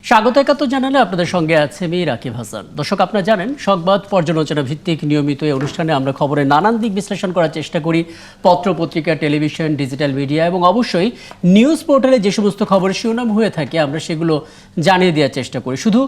স্বাগত একাত্তর জানালে আপনাদের সঙ্গে আছে আমি রাকিব হাসান। দর্শক, আপনারা জানেন সংবাদ পর্যালোচনা ভিত্তিক নিয়মিত এই অনুষ্ঠানে আমরা খবরের নানান দিক বিশ্লেষণ করার চেষ্টা করি। পত্র পত্রিকা, টেলিভিশন, ডিজিটাল মিডিয়া এবং অবশ্যই নিউজ পোর্টালে যে সমস্ত খবরের শিরোনাম হয়ে থাকে আমরা সেগুলো জানিয়ে দেওয়ার চেষ্টা করি। শুধু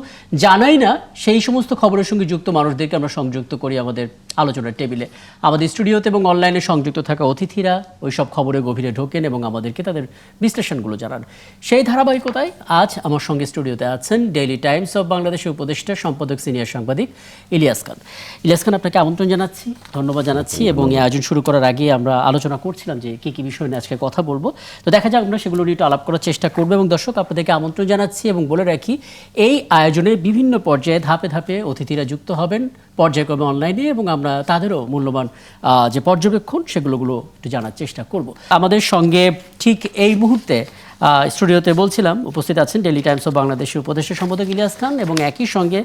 জানাই না, সেই সমস্ত খবরের সঙ্গে যুক্ত মানুষদেরকে আমরা সংযুক্ত করি আমাদের আলোচনার টেবিলে। আমাদের স্টুডিওতে এবং অনলাইনে সংযুক্ত থাকা অতিথিরা ওই সব খবরের গভীরে ঢোকেন এবং আমাদেরকে তাদের বিশ্লেষণগুলো জানান। সেই ধারাবাহিকতায় আজ আমার সঙ্গে স্টুডিওতে আছেন ডেইলি টাইমস অব বাংলাদেশের উপদেষ্টা সম্পাদক সিনিয়র সাংবাদিক ইলিয়াস খান। ইলিয়াস খান, আপনাকে আমন্ত্রণ জানাচ্ছি, ধন্যবাদ জানাচ্ছি। এবং এই আয়োজন শুরু করার আগে আমরা আলোচনা করছিলাম যে কী কী বিষয় নিয়ে আজকে কথা বলবো, তো দেখা যাক আমরা সেগুলো নিয়ে একটু আলাপ করার চেষ্টা করবো। এবং দর্শক, আপনাদেরকে আমন্ত্রণ জানাচ্ছি এবং বলে রাখি এই আয়োজনে বিভিন্ন পর্যায়ে ধাপে ধাপে অতিথিরা যুক্ত হবেন পর্যায়ক্রমে অনলাইনে, এবং আমরা তাদেরও মূল্যবান যে পর্যবেক্ষণ সেগুলো একটু জানার চেষ্টা করব। আমাদের সঙ্গে ঠিক এই মুহূর্তে স্টুডিওতে বলছিলাম উপস্থিত আছেন ডেইলি টাইমস অব বাংলাদেশের উপদেষ্টা সম্পাদক ইলিয়াস খান, এবং একই সঙ্গে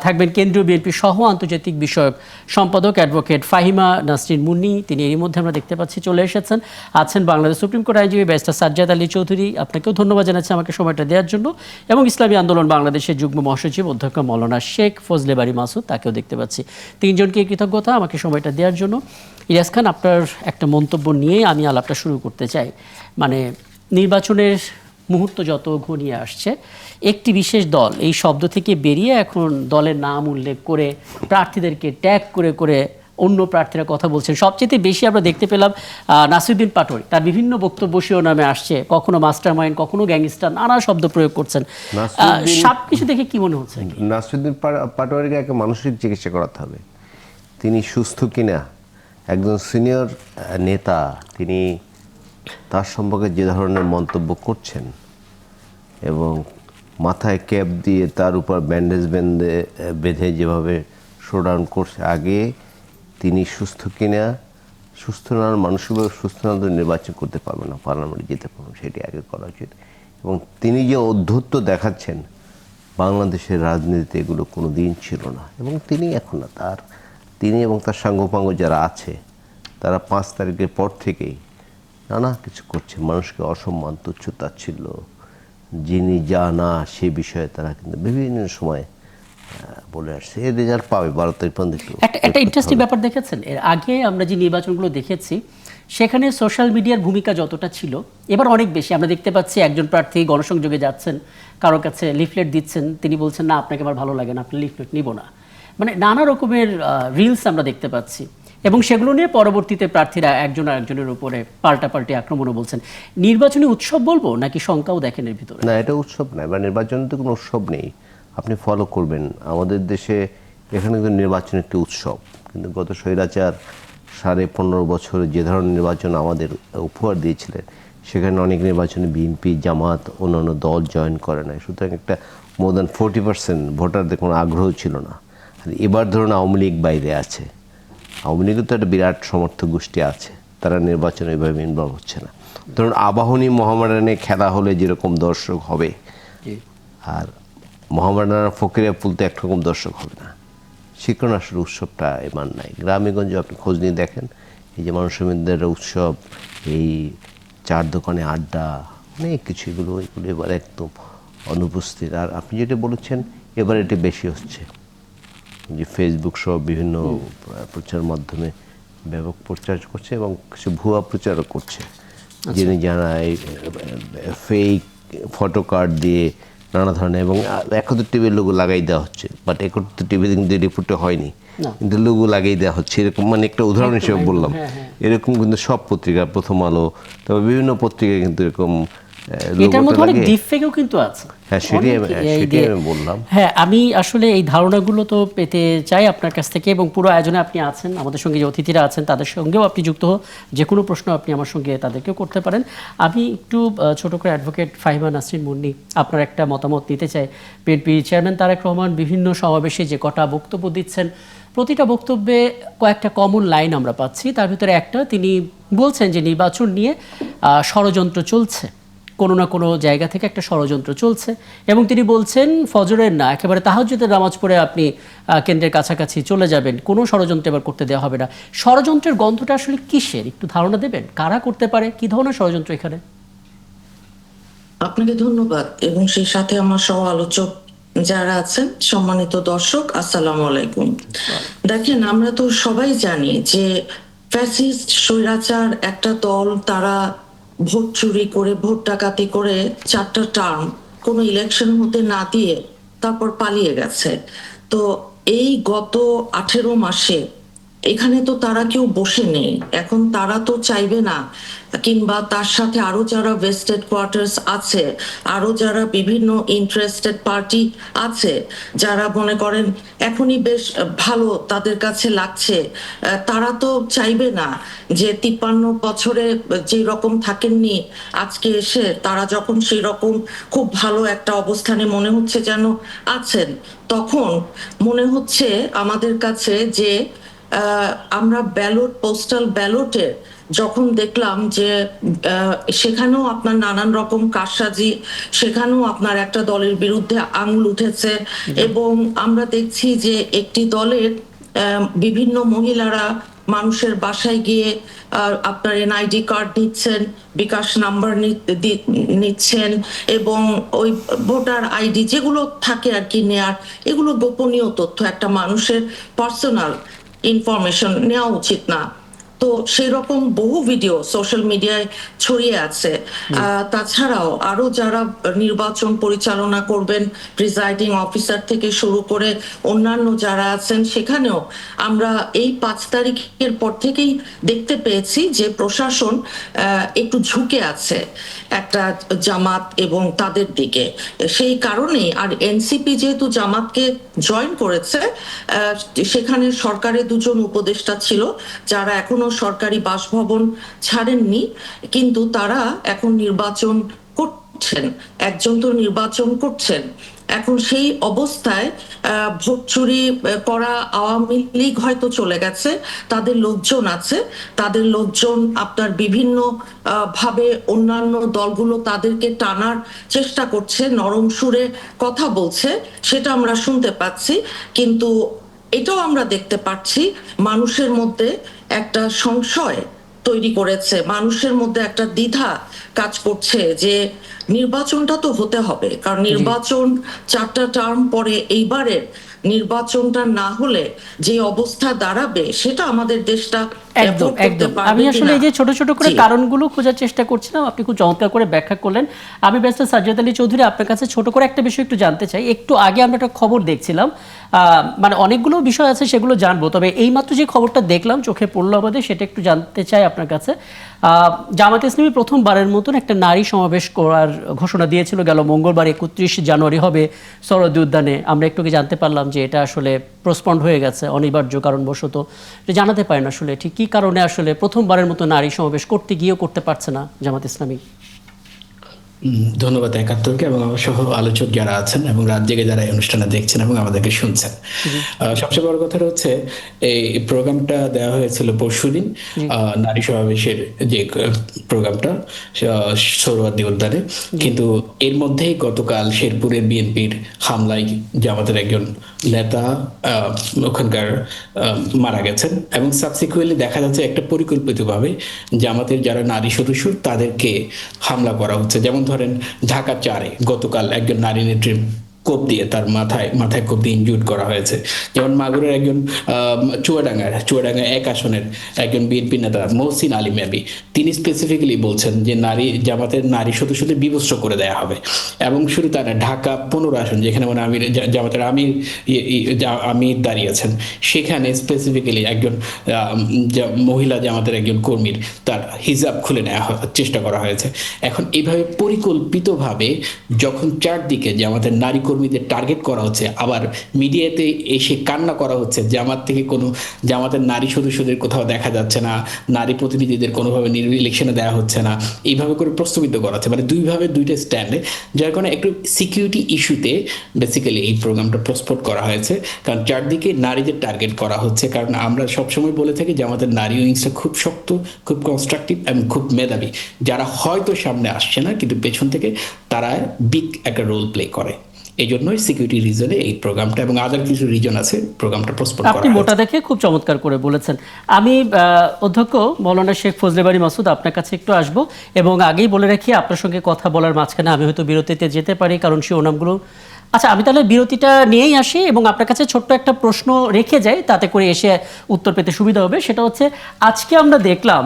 থাকবেন কেন্দ্রীয় বিএনপি সহ আন্তর্জাতিক বিষয়ক সম্পাদক অ্যাডভোকেট ফাহিমা নাসরিন মুন্নি। তিনি এরই মধ্যে আমরা দেখতে পাচ্ছি চলে এসেছেন। আছেন বাংলাদেশ সুপ্রিম কোর্ট আইনজীবী ব্যারিস্টার সাজ্জাদ আলী চৌধুরী, আপনাকেও ধন্যবাদ জানাচ্ছি আমাকে সময়টা দেওয়ার জন্য। এবং ইসলামী আন্দোলন বাংলাদেশের যুগ্ম মহাসচিব অধ্যক্ষ মৌলানা শেখ ফজলে বারী মাসুদ, তাকেও দেখতে পাচ্ছি। তিনজনকে কৃতজ্ঞতা আমাকে সময়টা দেওয়ার জন্য। ইলিয়াস খান, আপনার একটা মন্তব্য নিয়ে আমি আলাপটা শুরু করতে চাই। মানে নির্বাচনের মুহূর্ত যত ঘনিয়ে আসছে, একটি বিশেষ দল এই শব্দ থেকে বেরিয়ে এখন দলের নাম উল্লেখ করে প্রার্থীদেরকে ট্যাগ করে করে অন্য প্রার্থীরা কথা বলছেন। সবচেয়ে বেশি আমরা দেখতে পেলাম নাসিরুদ্দিন পাটোয়ারি, তার বিভিন্ন বক্তব্য শিরোনামে আসছে, কখনো মাস্টার মাইন্ড, কখনো গ্যাংস্টার, নানা শব্দ প্রয়োগ করছেন। সব কিছু দেখে কি মনে হচ্ছে? নাসিরুদ্দিন পাটোয়ারিকে একটা মানসিক চিকিৎসা করাতে হবে। তিনি সুস্থ কিনা, একজন সিনিয়র নেতা, তিনি তার সম্পর্কে যে ধরনের মন্তব্য করছেন এবং মাথায় ক্যাপ দিয়ে তার উপর ব্যান্ডেজ বেঁধে যেভাবে শোডাউন করছে, আগে তিনি সুস্থ কিনা, সুস্থ না মানসিকভাবে সুস্থ না তো নির্বাচন করতে পারবে না, পার্লামেন্টে যেতে পারবে, সেটি আগে করা উচিত। এবং তিনি যে অধ্যত্ব দেখাচ্ছেন বাংলাদেশের রাজনীতিতে, এগুলো কোনো দিন ছিল না। এবং তিনি এখন না, তিনি এবং তার সাঙ্গপাঙ্গ যারা আছে তারা 5 তারিখের পর থেকেই নানা কিছু করছে, মানুষকে অসম্মান, তুচ্ছ-তাচ্ছিল্য, যিনি যা না সে বিষয়ে তারা কিন্তু বিভিন্ন সময় বলে আসছে। এর রেজাল্ট পাবে 12 তারিখ পর্যন্ত। একটা ইন্টারেস্টিং ব্যাপার দেখেছেন, এর আগে আমরা যে নির্বাচনগুলো দেখেছি সেখানে সোশ্যাল মিডিয়ার ভূমিকা যতটা ছিল, এবার অনেক বেশি আমরা দেখতে পাচ্ছি। একজন প্রার্থী গণসংযোগে যাচ্ছেন, কারোর কাছে লিফলেট দিচ্ছেন, তিনি বলছেন না আপনাকে আমার ভালো লাগে না, আপনি লিফলেট নিব না। মানে নানা রকমের রিলস আমরা দেখতে পাচ্ছি, এবং সেগুলো নিয়ে পরবর্তীতে প্রার্থীরা একজন আরেকজনের উপরে পাল্টাপাল্টি আক্রমণও বলছেন। নির্বাচনী উৎসব বলবো নাকি শঙ্কাও দেখেন এর ভিতরে? না, এটা উৎসব না, বা নির্বাচন তো কোনো উৎসব নেই। আপনি ফলো করবেন আমাদের দেশে, এখানে কিন্তু নির্বাচন একটি উৎসব। কিন্তু গত স্বৈরাচার 15.5 বছর যে ধরনের নির্বাচন আমাদের উপহার দিয়েছিলেন, সেখানে অনেক নির্বাচনে বিএনপি, জামাত, অন্যান্য দল জয়েন করে নাই। সুতরাং একটা মোর দ্যান 40% ভোটারদের কোনো আগ্রহ ছিল না। আর এবার ধরুন আওয়ামী লীগ বাইরে আছে, আওয়ামী লীগের তো একটা বিরাট সমর্থক গোষ্ঠী আছে, তারা নির্বাচনে এভাবে ইনভলভ হচ্ছে না। ধরুন আবাহনী মোহামেডানে খেলা হলে যেরকম দর্শক হবে, আর মোহামেডান ফকিরে পুলতে একরকম দর্শক হবে না। সে কারণে আসলে উৎসবটা এবার নাই। গ্রামেগঞ্জে আপনি খোঁজ নিয়ে দেখেন, এই যে মানুষের মধ্যে উৎসব, এই চার দোকানে আড্ডা, অনেক কিছু, এগুলো এবার একদম অনুপস্থিত। আর আপনি যেটা বলেছেন, এবার এটি বেশি হচ্ছে, যে ফেসবুক সহ বিভিন্ন প্রচার মাধ্যমে ব্যাপক প্রচার করছে এবং কিছু ভুয়া প্রচারও করছে। যিনি জানা এই ফেক ফটো কার্ড দিয়ে নানা ধরনের, এবং 71 টিভির লোগো লাগাই দেওয়া হচ্ছে, বাট 71 টিভি কিন্তু রিপোর্টে হয়নি, কিন্তু লোগো লাগিয়ে দেওয়া হচ্ছে। এরকম মানে একটা উদাহরণ হিসেবে বললাম। এরকম কিন্তু সব পত্রিকা, প্রথম আলো, তবে বিভিন্ন পত্রিকায় কিন্তু এরকম এটার মধ্যে অনেক ডিফেক্টও কিন্তু আছে। হ্যাঁ, সেটাই আমি বললাম। হ্যাঁ, আমি আসলে এই ধারণাগুলো তো পেতে চাই আপনার কাছ থেকে, এবং পুরো আয়োজনে আপনি আছেন, আমাদের সঙ্গে যে অতিথিরা আছেন তাদের সঙ্গেও আপনি যুক্ত হন। যে কোনো প্রশ্ন আপনি আমার সঙ্গে তাদেরকেও করতে পারেন। আমি একটু ছোট করে অ্যাডভোকেট ফাহিমা নাসরিন মুন্নি, আপনার একটা মতামত নিতে চাই। বিএনপি চেয়ারম্যান তারেক রহমান বিভিন্ন সমাবেশে যে কটা বক্তব্য দিচ্ছেন, প্রতিটা বক্তব্যে কয়েকটা কমন লাইন আমরা পাচ্ছি। তার ভিতরে একটা, তিনি বলছেন যে নির্বাচন নিয়ে ষড়যন্ত্র চলছে, কোনো না কোনো জায়গা থেকে একটা ষড়যন্ত্র চলছে, এবং তিনি বলছেন ফজরের না, একেবারে তাহাজ্জুদের নামাজ পড়ে আপনি কেন্দ্রের কাছাকাছি চলে যাবেন, কোনো ষড়যন্ত্র এবার করতে দেওয়া হবে না। ষড়যন্ত্রের গন্ধটা আসলে কিসের, একটু ধারণা দেবেন? কারা করতে পারে, কী ধরনের ষড়যন্ত্র এখানে? আপনাকে ধন্যবাদ এবং সেই সাথে আমার সহ আলোচক যারা আছেন, সম্মানিত দর্শক, আসসালামু আলাইকুম। দেখেন, আমরা তো সবাই জানি যে ফ্যাসিস্ট স্বৈরাচার একটা দল, তারা ভোট চুরি করে, ভোট ডাকাতি করে 4টা টার্ম কোনো ইলেকশন হতে না দিয়ে তারপর পালিয়ে গেছে। তো এই গত 18 মাসে এখানে তো তারা কেউ বসে নেই। এখন তারা তো চাইবে না, কিংবা তার সাথে আরো যারা ভেস্টেড কোয়ার্টার্স আছে, আরো যারা বিভিন্ন ইন্টারেস্টেড পার্টি আছে, যারা মনে করেন এখনই বেশ ভালো তাদের কাছে লাগছে, তারা তো চাইবে না যে 53 বছরে যে রকম থাকেননি, আজকে এসে তারা যখন সেই রকম খুব ভালো একটা অবস্থানে মনে হচ্ছে যেন আছেন, তখন মনে হচ্ছে আমাদের কাছে যে আমরা পোস্টাল ব্যালটে যখন দেখলাম যে সেখানেও আপনার নানান রকম কারসাজি, সেখানেও আপনার একটা দলের বিরুদ্ধে আঙুল উঠেছে, এবং আমরা দেখছি যে একটি দলের বিভিন্ন মহিলারা মানুষের বাসায় গিয়ে আপনার এনআইডি কার্ড নিচ্ছেন, বিকাশ নাম্বার নিচ্ছেন, এবং ওই ভোটার আইডি যেগুলো থাকে আর কি নেয়ার, এগুলো গোপনীয় তথ্য, একটা মানুষের পার্সোনাল ইনফরমেশন নেওয়া উচিত না। তো সেই রকম বহু ভিডিও সোশ্যাল মিডিয়ায় ছড়িয়ে আছে। তাছাড়াও আরো যারা নির্বাচন পরিচালনা করবেন, প্রিজাইডিং অফিসার থেকে শুরু করে অন্যান্য যারা আছেন, সেখানেও আমরা এই 5 তারিখের পর থেকেই দেখতে পেয়েছি যে প্রশাসন একটু ঝুঁকে আছে একটা জামাত এবং তাদের দিকে। সেই কারণেই, আর এনসিপি যেহেতু জামাতকে জয়েন করেছে, সেখানে সরকারে 2জন উপদেষ্টা ছিল যারা এখনো সরকারি বাসভবন ছাড়েননি, কিন্তু তারা এখন নির্বাচন করছেন, একজন তো নির্বাচন করছেন। এখন সেই অবস্থায় ভোট চুরি করা আওয়ামী লীগ হয়তো চলে গেছে, তাদের লোকজন আছে, তাদের লোকজন আপনার বিভিন্ন ভাবে অন্যান্য দলগুলো তাদেরকে টানার চেষ্টা করছে, নরম সুরে কথা বলছে, সেটা আমরা শুনতে পাচ্ছি। কিন্তু এটাও আমরা দেখতে পাচ্ছি মানুষের মধ্যে একটা সংশয় তৈরি করেছে, মানুষের মধ্যে একটা দ্বিধা কাজ করছে যে নির্বাচনটা তো হতে হবে, কারণ নির্বাচন 4টা টার্ম পরে এইবারের নির্বাচনটা না হলে যে অবস্থা দাঁড়াবে, সেটা আমাদের দেশটা একদম একদম। আমি আসলে এই যে ছোট ছোট করে কারণগুলো খোঁজার চেষ্টা করছিলাম, আপনি খুব চমৎকার করে ব্যাখ্যা করলেন। আমি ব্যারিস্টার সাজ্জাদ আলী চৌধুরী, আপনার কাছে ছোট করে একটা বিষয় একটু জানতে চাই। একটু আগে আমরা একটা খবর দেখছিলাম, মানে অনেকগুলো বিষয় আছে সেগুলো জানবো, তবে এইমাত্র যে খবরটা দেখলাম চোখে পড়লো আমাদের, সেটা একটু জানতে চাই আপনার কাছে। জামায়াতে ইসলামী প্রথমবারের মতন একটা নারী সমাবেশ করার ঘোষণা দিয়েছিল গেল মঙ্গলবার 31 জানুয়ারি হবে সরোয়ার্দী উদ্যানে। আমরা একটু জানতে পারলাম যে এটা আসলে পোস্টপন্ড হয়ে গেছে অনিবার্য কারণবশত। জানাতে পারেন আসলে ঠিক কী কারণে আসলে প্রথমবারের মতো নারী সমাবেশ করতে গিয়েও করতে পারছে না জামাত ইসলামী? ধন্যবাদ একাত্তরকে এবং আমার সহ আলোচক যারা আছেন এবং রাত জেগে যারা এই অনুষ্ঠানে দেখছেন এবং আমাদেরকে শুনছেন। সবচেয়ে বড় কথা হচ্ছে এই প্রোগ্রামটা দেওয়া হয়েছিল পরশুদিন, নারী সমাবেশের যে প্রোগ্রামটা সোহরাওয়ার্দী উদ্যানে, কিন্তু এর মধ্যেই গতকাল শেরপুরের বিএনপির হামলায় জামাতের একজন নেতা ওখানকার মারা গেছেন, এবং সাবসিকুয়েন্টলি দেখা যাচ্ছে একটা পরিকল্পিতভাবে জামাতের যারা নারী সদস্য তাদেরকে হামলা করা হচ্ছে। যেমন ধরেন ঢাকা 4-এ গতকাল একজন নারী নেত্রীর কোপ দিয়ে তার মাথায় কোপ দিয়ে ইনজুর্ড করা হয়েছে। যেমন মাগুরের একজন চুয়াডাঙ্গা 1 আসনের একজন বিএনপি নেতা মহসিন আলী মেবি, তিনি স্পেসিফিক্যালি বলছেন যে জামাতের নারী সদস্যদের বিবস্ত্র করে দেওয়া হবে। এবং শুধু তারা ঢাকা 15 আসন, যেখানে মানে জামাতের আমির দাঁড়িয়ে আছেন, সেখানে স্পেসিফিক্যালি একজন মহিলা জামাতের একজন কর্মীর তার হিজাব খুলে নেওয়া চেষ্টা করা হয়েছে। এখন এইভাবে পরিকল্পিতভাবে যখন চারদিকে জামাতের নারী কর্মীদের টার্গেট করা হচ্ছে, আবার মিডিয়াতে এসে কান্না করা হচ্ছে জামাত থেকে কোনো জামাতের নারী সদস্যদের কোথাও দেখা যাচ্ছে না, নারী প্রতিনিধিদের কোনোভাবে ইলেকশনে দেওয়া হচ্ছে না, এইভাবে করে প্রস্তাবিত করা হচ্ছে, মানে দুইভাবে দুইটা স্ট্যান্ডে, যার কারণে একটু সিকিউরিটি ইস্যুতে বেসিক্যালি এই প্রোগ্রামটা পোস্টপোন করা হয়েছে। কারণ চারদিকে নারীদের টার্গেট করা হচ্ছে, কারণ আমরা সবসময় বলে থাকি যে আমাদের নারী উইংসটা খুব শক্ত, খুব কনস্ট্রাকটিভ এবং খুব মেধাবী, যারা হয়তো সামনে আসছে না কিন্তু পেছন থেকে তারা বিগ একটা রোল প্লে করে। এই জন্যই সিকিউরিটি রিজনে এই প্রোগ্রামটা এবং আদার কিছু রিজন আছে প্রোগ্রামটা পোস্টপোন করা আপনি হয়েছে। মোটা দেখে খুব চমৎকার করে বলেছেন। আমি অধ্যক্ষ মৌলানা শেখ ফজলে বারী মাসুদ আপনার কাছে একটু আসবো, এবং আগেই বলে রাখি আপনার সঙ্গে কথা বলার মাঝখানে আমি হয়তো বিরতিতে যেতে পারি, কারণ শিরোনামগুলো। আচ্ছা, আমি তাহলে বিরতিটা নিয়েই আসি এবং আপনার কাছে ছোট্ট একটা প্রশ্ন রেখে যাই, তাতে করে এসে উত্তর পেতে সুবিধা হবে। সেটা হচ্ছে, আজকে আমরা দেখলাম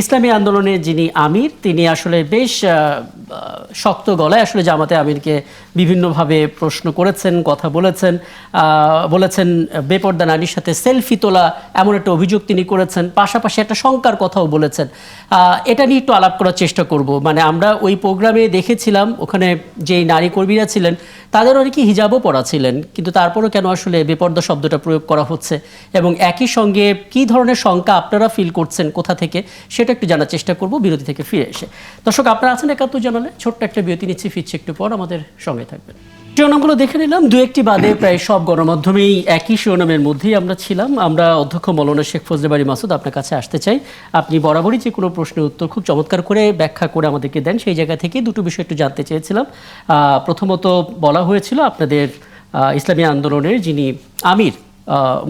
ইসলামী আন্দোলনের যিনি আমির, তিনি আসলে বেশ শক্ত গলায় আসলে জামাতে আমিরকে বিভিন্নভাবে প্রশ্ন করেছেন, কথা বলেছেন। বলেছেন বেপর্দা নারীর সাথে সেলফি তোলা, এমন একটা অভিযোগ তিনি করেছেন। পাশাপাশি একটা শঙ্কার কথাও বলেছেন। এটা নিয়ে একটু আলাপ করার চেষ্টা করব। মানে আমরা ওই প্রোগ্রামে দেখেছিলাম, ওখানে যেই নারী কর্মীরা ছিলেন তাদের অনেকে হিজাবও পরা ছিলেন, কিন্তু তারপরও কেন আসলে বেপর্দা শব্দটা প্রয়োগ করা হচ্ছে, এবং একই সঙ্গে কী ধরনের শঙ্কা আপনারা ফিল করছেন, কোথা থেকে, সেটা একটু জানার চেষ্টা করব বিরতি থেকে ফিরে এসে। দর্শক, আপনারা আছেন একাত্তর জানালে, ছোট্ট একটা বিরতি নিচ্ছি, ফিরছি একটু পর, আমাদের সঙ্গে থাকবেন। শিরোনামগুলো দেখে নিলাম, দু একটি বাদে প্রায় সব গণমাধ্যমেই একই শিরোনামের মধ্যেই আমরা ছিলাম। আমরা অধ্যক্ষ মৌলানা শেখ ফজলে বারী মাসুদ আপনার কাছে আসতে চাই। আপনি বরাবরই যে কোনো প্রশ্নের উত্তর খুব চমৎকার করে ব্যাখ্যা করে আমাদেরকে দেন, সেই জায়গা থেকে দুটো বিষয় একটু জানতে চেয়েছিলাম। প্রথমত বলা হয়েছিল আপনাদের ইসলামী আন্দোলনের যিনি আমির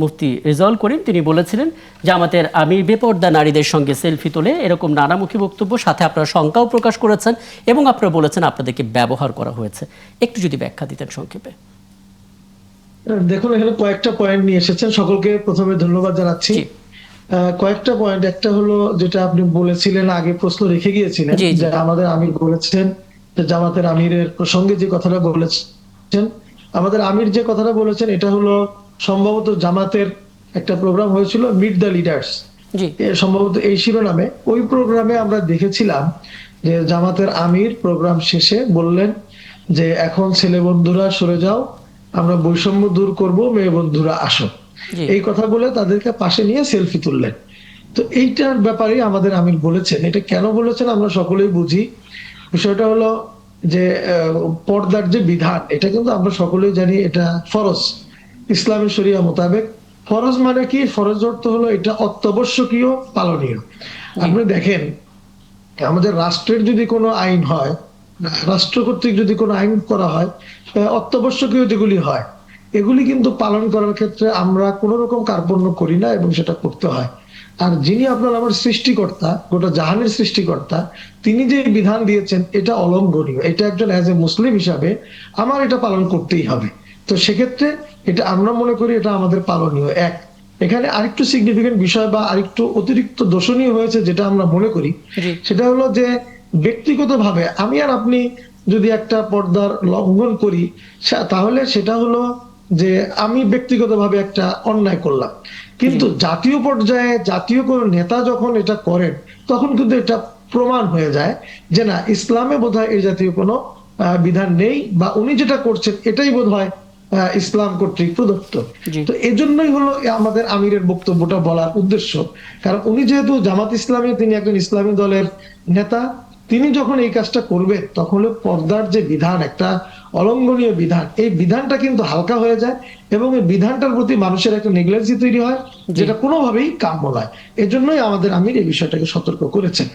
মুফতি রেজাউল করিম, তিনি বলেছিলেন জামাতের আমির বেপর্দা নারীদের সঙ্গে সেলফি তোলে, এরকম নানামুখী বক্তব্য, সাথে আপনারা শঙ্কাও প্রকাশ করেছেন এবং আপনারা বলেছেন আপনাদেরকে ব্যবহার করা হয়েছে। একটু যদি ব্যাখ্যা দিতেন সংক্ষেপে। দেখুন, এখানে কয়েকটা পয়েন্ট নিয়ে এসেছেন, সকলকে প্রথমে ধন্যবাদ জানাচ্ছি। জি। কয়েকটা পয়েন্ট, একটা হলো যেটা আপনি বলেছিলেন, আগে প্রশ্ন রেখে গিয়েছিলেন জি, জি। যে আমাদের আমির বলেছেন, যে জামাতের আমিরের প্রসঙ্গে যে কথাটা বলেছেন, আমাদের আমির যে কথাটা বলেছেন এটা হলো সম্ভবত জামাতের একটা প্রোগ্রাম হয়েছিল মিট দ্য লিডার্স, জি। সম্ভবত এই শিরোনামে। ওই প্রোগ্রামে আমরা দেখেছিলাম যে জামাতের আমির প্রোগ্রাম শেষে বললেন যে এখন ছেলে বন্ধুরা সরে যাও, আমরা বৈষম্য দূর করব, মেয়ে বন্ধুরা আসো। জি। এই কথা বলে তাদেরকে পাশে নিয়ে সেলফি তুললেন। তো এইটার ব্যাপারে আমাদের আমির বলেছেন, এটা কেন বলেছেন আমরা সকলেই বুঝি। বিষয়টা হলো যে পর্দার যে বিধান, এটা কিন্তু আমরা সকলেই জানি এটা ফরজ, ইসলামী শরিয়া মোতাবেক। ফরজ মানে কি? ফরজ অর্থ হলো এটা অত্যাবশ্যকীয়, পালনীয়। আপনি দেখেন, আমাদের রাষ্ট্রের যদি কোনো আইন হয়, রাষ্ট্র কর্তৃক যদি কোনো আইন করা হয়, অত্যাবশ্যকীয় যেগুলি হয় এগুলি কিন্তু পালন করার ক্ষেত্রে আমরা কোনো রকম কার্পণ্য করি না, এবং সেটা করতে হয়। আর যিনি আপনার আমার সৃষ্টিকর্তা, গোটা জাহানের সৃষ্টিকর্তা, তিনি যে বিধান দিয়েছেন এটা অলঙ্ঘনীয়, এটা একজন অ্যাজ এ মুসলিম হিসাবে আমার এটা পালন করতেই হবে। তো সেক্ষেত্রে এটা আমরা মনে করি এটা আমাদের পালনীয়। এক, এখানে আরেকটু সিগনিফিকেন্ট বিষয় বা আরেকটু অতিরিক্ত দর্শনীয় হয়েছে যেটা আমরা মনে করি, জি। সেটা হলো যে ব্যক্তিগতভাবে আমি আর আপনি যদি একটা পর্দার লঙ্ঘন করি, তাহলে সেটা হলো যে আমি ব্যক্তিগতভাবে একটা অন্যায় করলাম। কিন্তু জাতীয় পর্যায়ে জাতীয় কোনো নেতা যখন এটা করেন, তখন কিন্তু এটা প্রমাণ হয়ে যায় যে না, ইসলামে বোধহয় এই জাতীয় কোনো বিধান নেই, বা উনি যেটা করছেন এটাই বোধহয় ইসলাম কর্তৃক প্রদত্ত। জি। তো এজন্যই হলো আমাদের আমিরের বক্তব্যটা বলার উদ্দেশ্য, কারণ উনি যেহেতু জামাত ইসলামী, তিনি একজন ইসলামী দলের নেতা, তিনি যখন এই কাজটা করবেন তখন পর্দার যে বিধান, একটা অলঙ্ঘনীয় বিধান, এই বিধানটা কিন্তু হালকা হয়ে যায়, এবং এই বিধানটার প্রতি মানুষের একটা নেগলেন্সি তৈরি হয়, যেটা কোনোভাবেই কাম্য নয়। এজন্যই আমাদের আমির এই বিষয়টাকে সতর্ক করেছেন।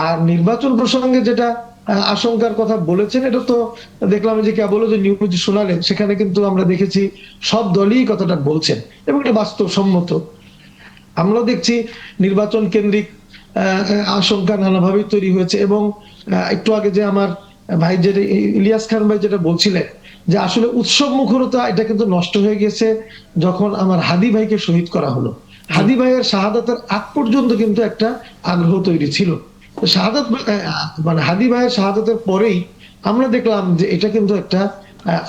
আর নির্বাচন প্রসঙ্গে যেটা আশঙ্কার কথা বলেছেন, এটা তো দেখলাম যে কেবল যে নিউজ শোনালেন, সেখানে কিন্তু আমরা দেখেছি সব দলই কথাটা বলছেন, এবং এটা বাস্তবসম্মত। আমরা দেখছি নির্বাচন কেন্দ্রিক আশঙ্কা নানাভাবেই তৈরি হয়েছে, এবং একটু আগে যে আমার ভাই যেটা ইলিয়াস খান ভাই যেটা বলছিলেন, যে আসলে উৎসব মুখরতা এটা কিন্তু নষ্ট হয়ে গেছে যখন আমার হাদি ভাইকে শহীদ করা হলো। হাদি ভাইয়ের শাহাদাতের আগ পর্যন্ত কিন্তু একটা আগ্রহ তৈরি ছিল। শাহাদাত মানে হাদি ভাইয়ের শাহাদাতের পরেই আমরা দেখলাম যে এটা কিন্তু একটা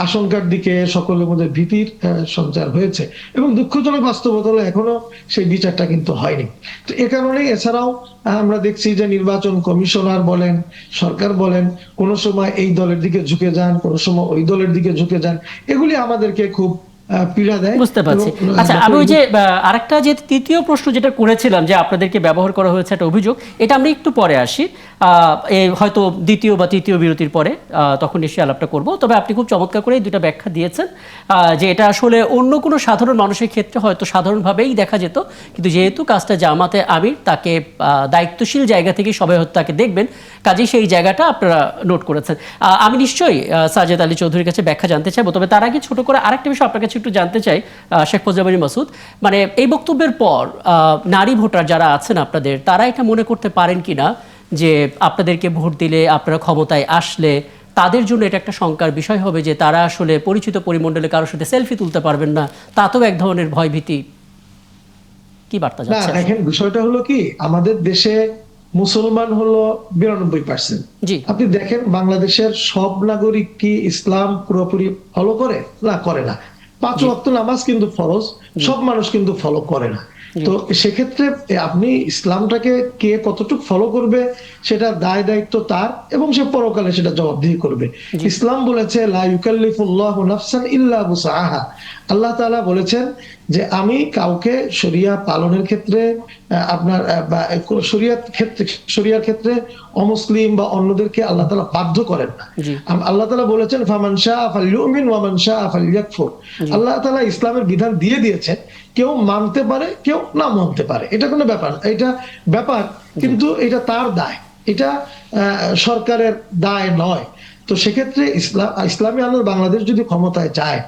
আশঙ্কার দিকে, সকলের মধ্যে ভীতির সঞ্চার হয়েছে, এবং দুঃখজনক বাস্তবতা হলো এখনো সেই বিচারটা কিন্তু হয়নি। তো এ কারণেই এছাড়াও আমরা দেখছি যে নির্বাচন কমিশনার বলেন, সরকার বলেন, কোন সময় এই দলের দিকে ঝুঁকে যান, কোন সময় ওই দলের দিকে ঝুঁকে যান। এগুলি আমাদেরকে খুব পীড়া দেয়। বুঝতে পারছি। এবং, আচ্ছা, আমি ওই যে আরেকটা যে তৃতীয় প্রশ্ন যেটা করেছিলাম যে আপনাদেরকে ব্যবহার করা হয়েছে একটা অভিযোগ, এটা আমরা একটু পরে আসি, এই হয়তো দ্বিতীয় বা তৃতীয় বিরতির পরে, তখন নিশ্চয়ই আলাপটা করব। তবে আপনি খুব চমৎকার করে এই দুটা ব্যাখ্যা দিয়েছেন যে এটা আসলে অন্য কোনো সাধারণ মানুষের ক্ষেত্রে হয়তো সাধারণভাবেই দেখা যেত, কিন্তু যেহেতু কাজটা জামাতে আমির, তাকে দায়িত্বশীল জায়গা থেকে সবাই হয়তো তাকে দেখবেন, কাজেই সেই জায়গাটা আপনারা নোট করেছেন। আমি নিশ্চয়ই সাজেদ আলী চৌধুরীর কাছে ব্যাখ্যা জানতে চাইবো, তবে তার আগে ছোট করে আরেকটা বিষয় আপনার কাছে একটু জানতে চাই, শেখ ফজলুল আমিন মাসুদ, মানে এই বক্তব্যের পর নারী ভোটার যারা আছেন আপনাদের, তারা এটা মনে করতে পারেন কিনা যে আপনাদেরকে ভোট দিলে, আপনারা ক্ষমতায় আসলে তাদের জন্য এটা একটা শঙ্কার বিষয় হবে যে তারা আসলে পরিচিত পরিমণ্ডলে কারোর সাথে সেলফি তুলতে পারবেন না, তাতেও এক ধরনের ভয়ভীতি, কি বার্তা না যাচ্ছে? দেখেন, বিষয়টা হলো কি, আমাদের দেশে মুসলমান হলো 92%। জি। আপনি দেখেন বাংলাদেশের সব নাগরিক কি ইসলাম পুরোপুরি ফলো করে? না, করে না। 5 ওয়াক্ত নামাজ কিন্তু ফরজ, সব মানুষ কিন্তু ফলো করে না। তো সেক্ষেত্রে আপনি ইসলামটাকে কে কতটুকু ফলো করবে সেটা দায় দায়িত্ব তার, এবং সে পরকালে সেটা জবাবদিহি করবে। ইসলাম বলেছে লা ইউকাল্লিফুল্লাহু নাফসান ইল্লা বুসআহা। আল্লাহ তাআলা বলেছেন যে আমি কাউকে শরিয়া পালনের ক্ষেত্রে আপনার বা শরিয়ার ক্ষেত্রে অমুসলিম বা অন্যদেরকে আল্লাহ তাআলা বাধ্য করেন না। আল্লাহ তাআলা বলেছেন ফামান শাআ ফালইউমিন ওয়া মান শাআ ফালইয়াকফুর। আল্লাহ তাআলা ইসলামের বিধান দিয়ে দিয়েছেন, কেউ মানতে পারে, কেউ না মানতে পারে, এটা কোনো ব্যাপার, এটা ব্যাপার, কিন্তু এটা তার দায়, এটা সরকারের দায় নয়। তো সেক্ষেত্রে ইসলামী আন্দোলন বাংলাদেশ যদি ক্ষমতায় যায়,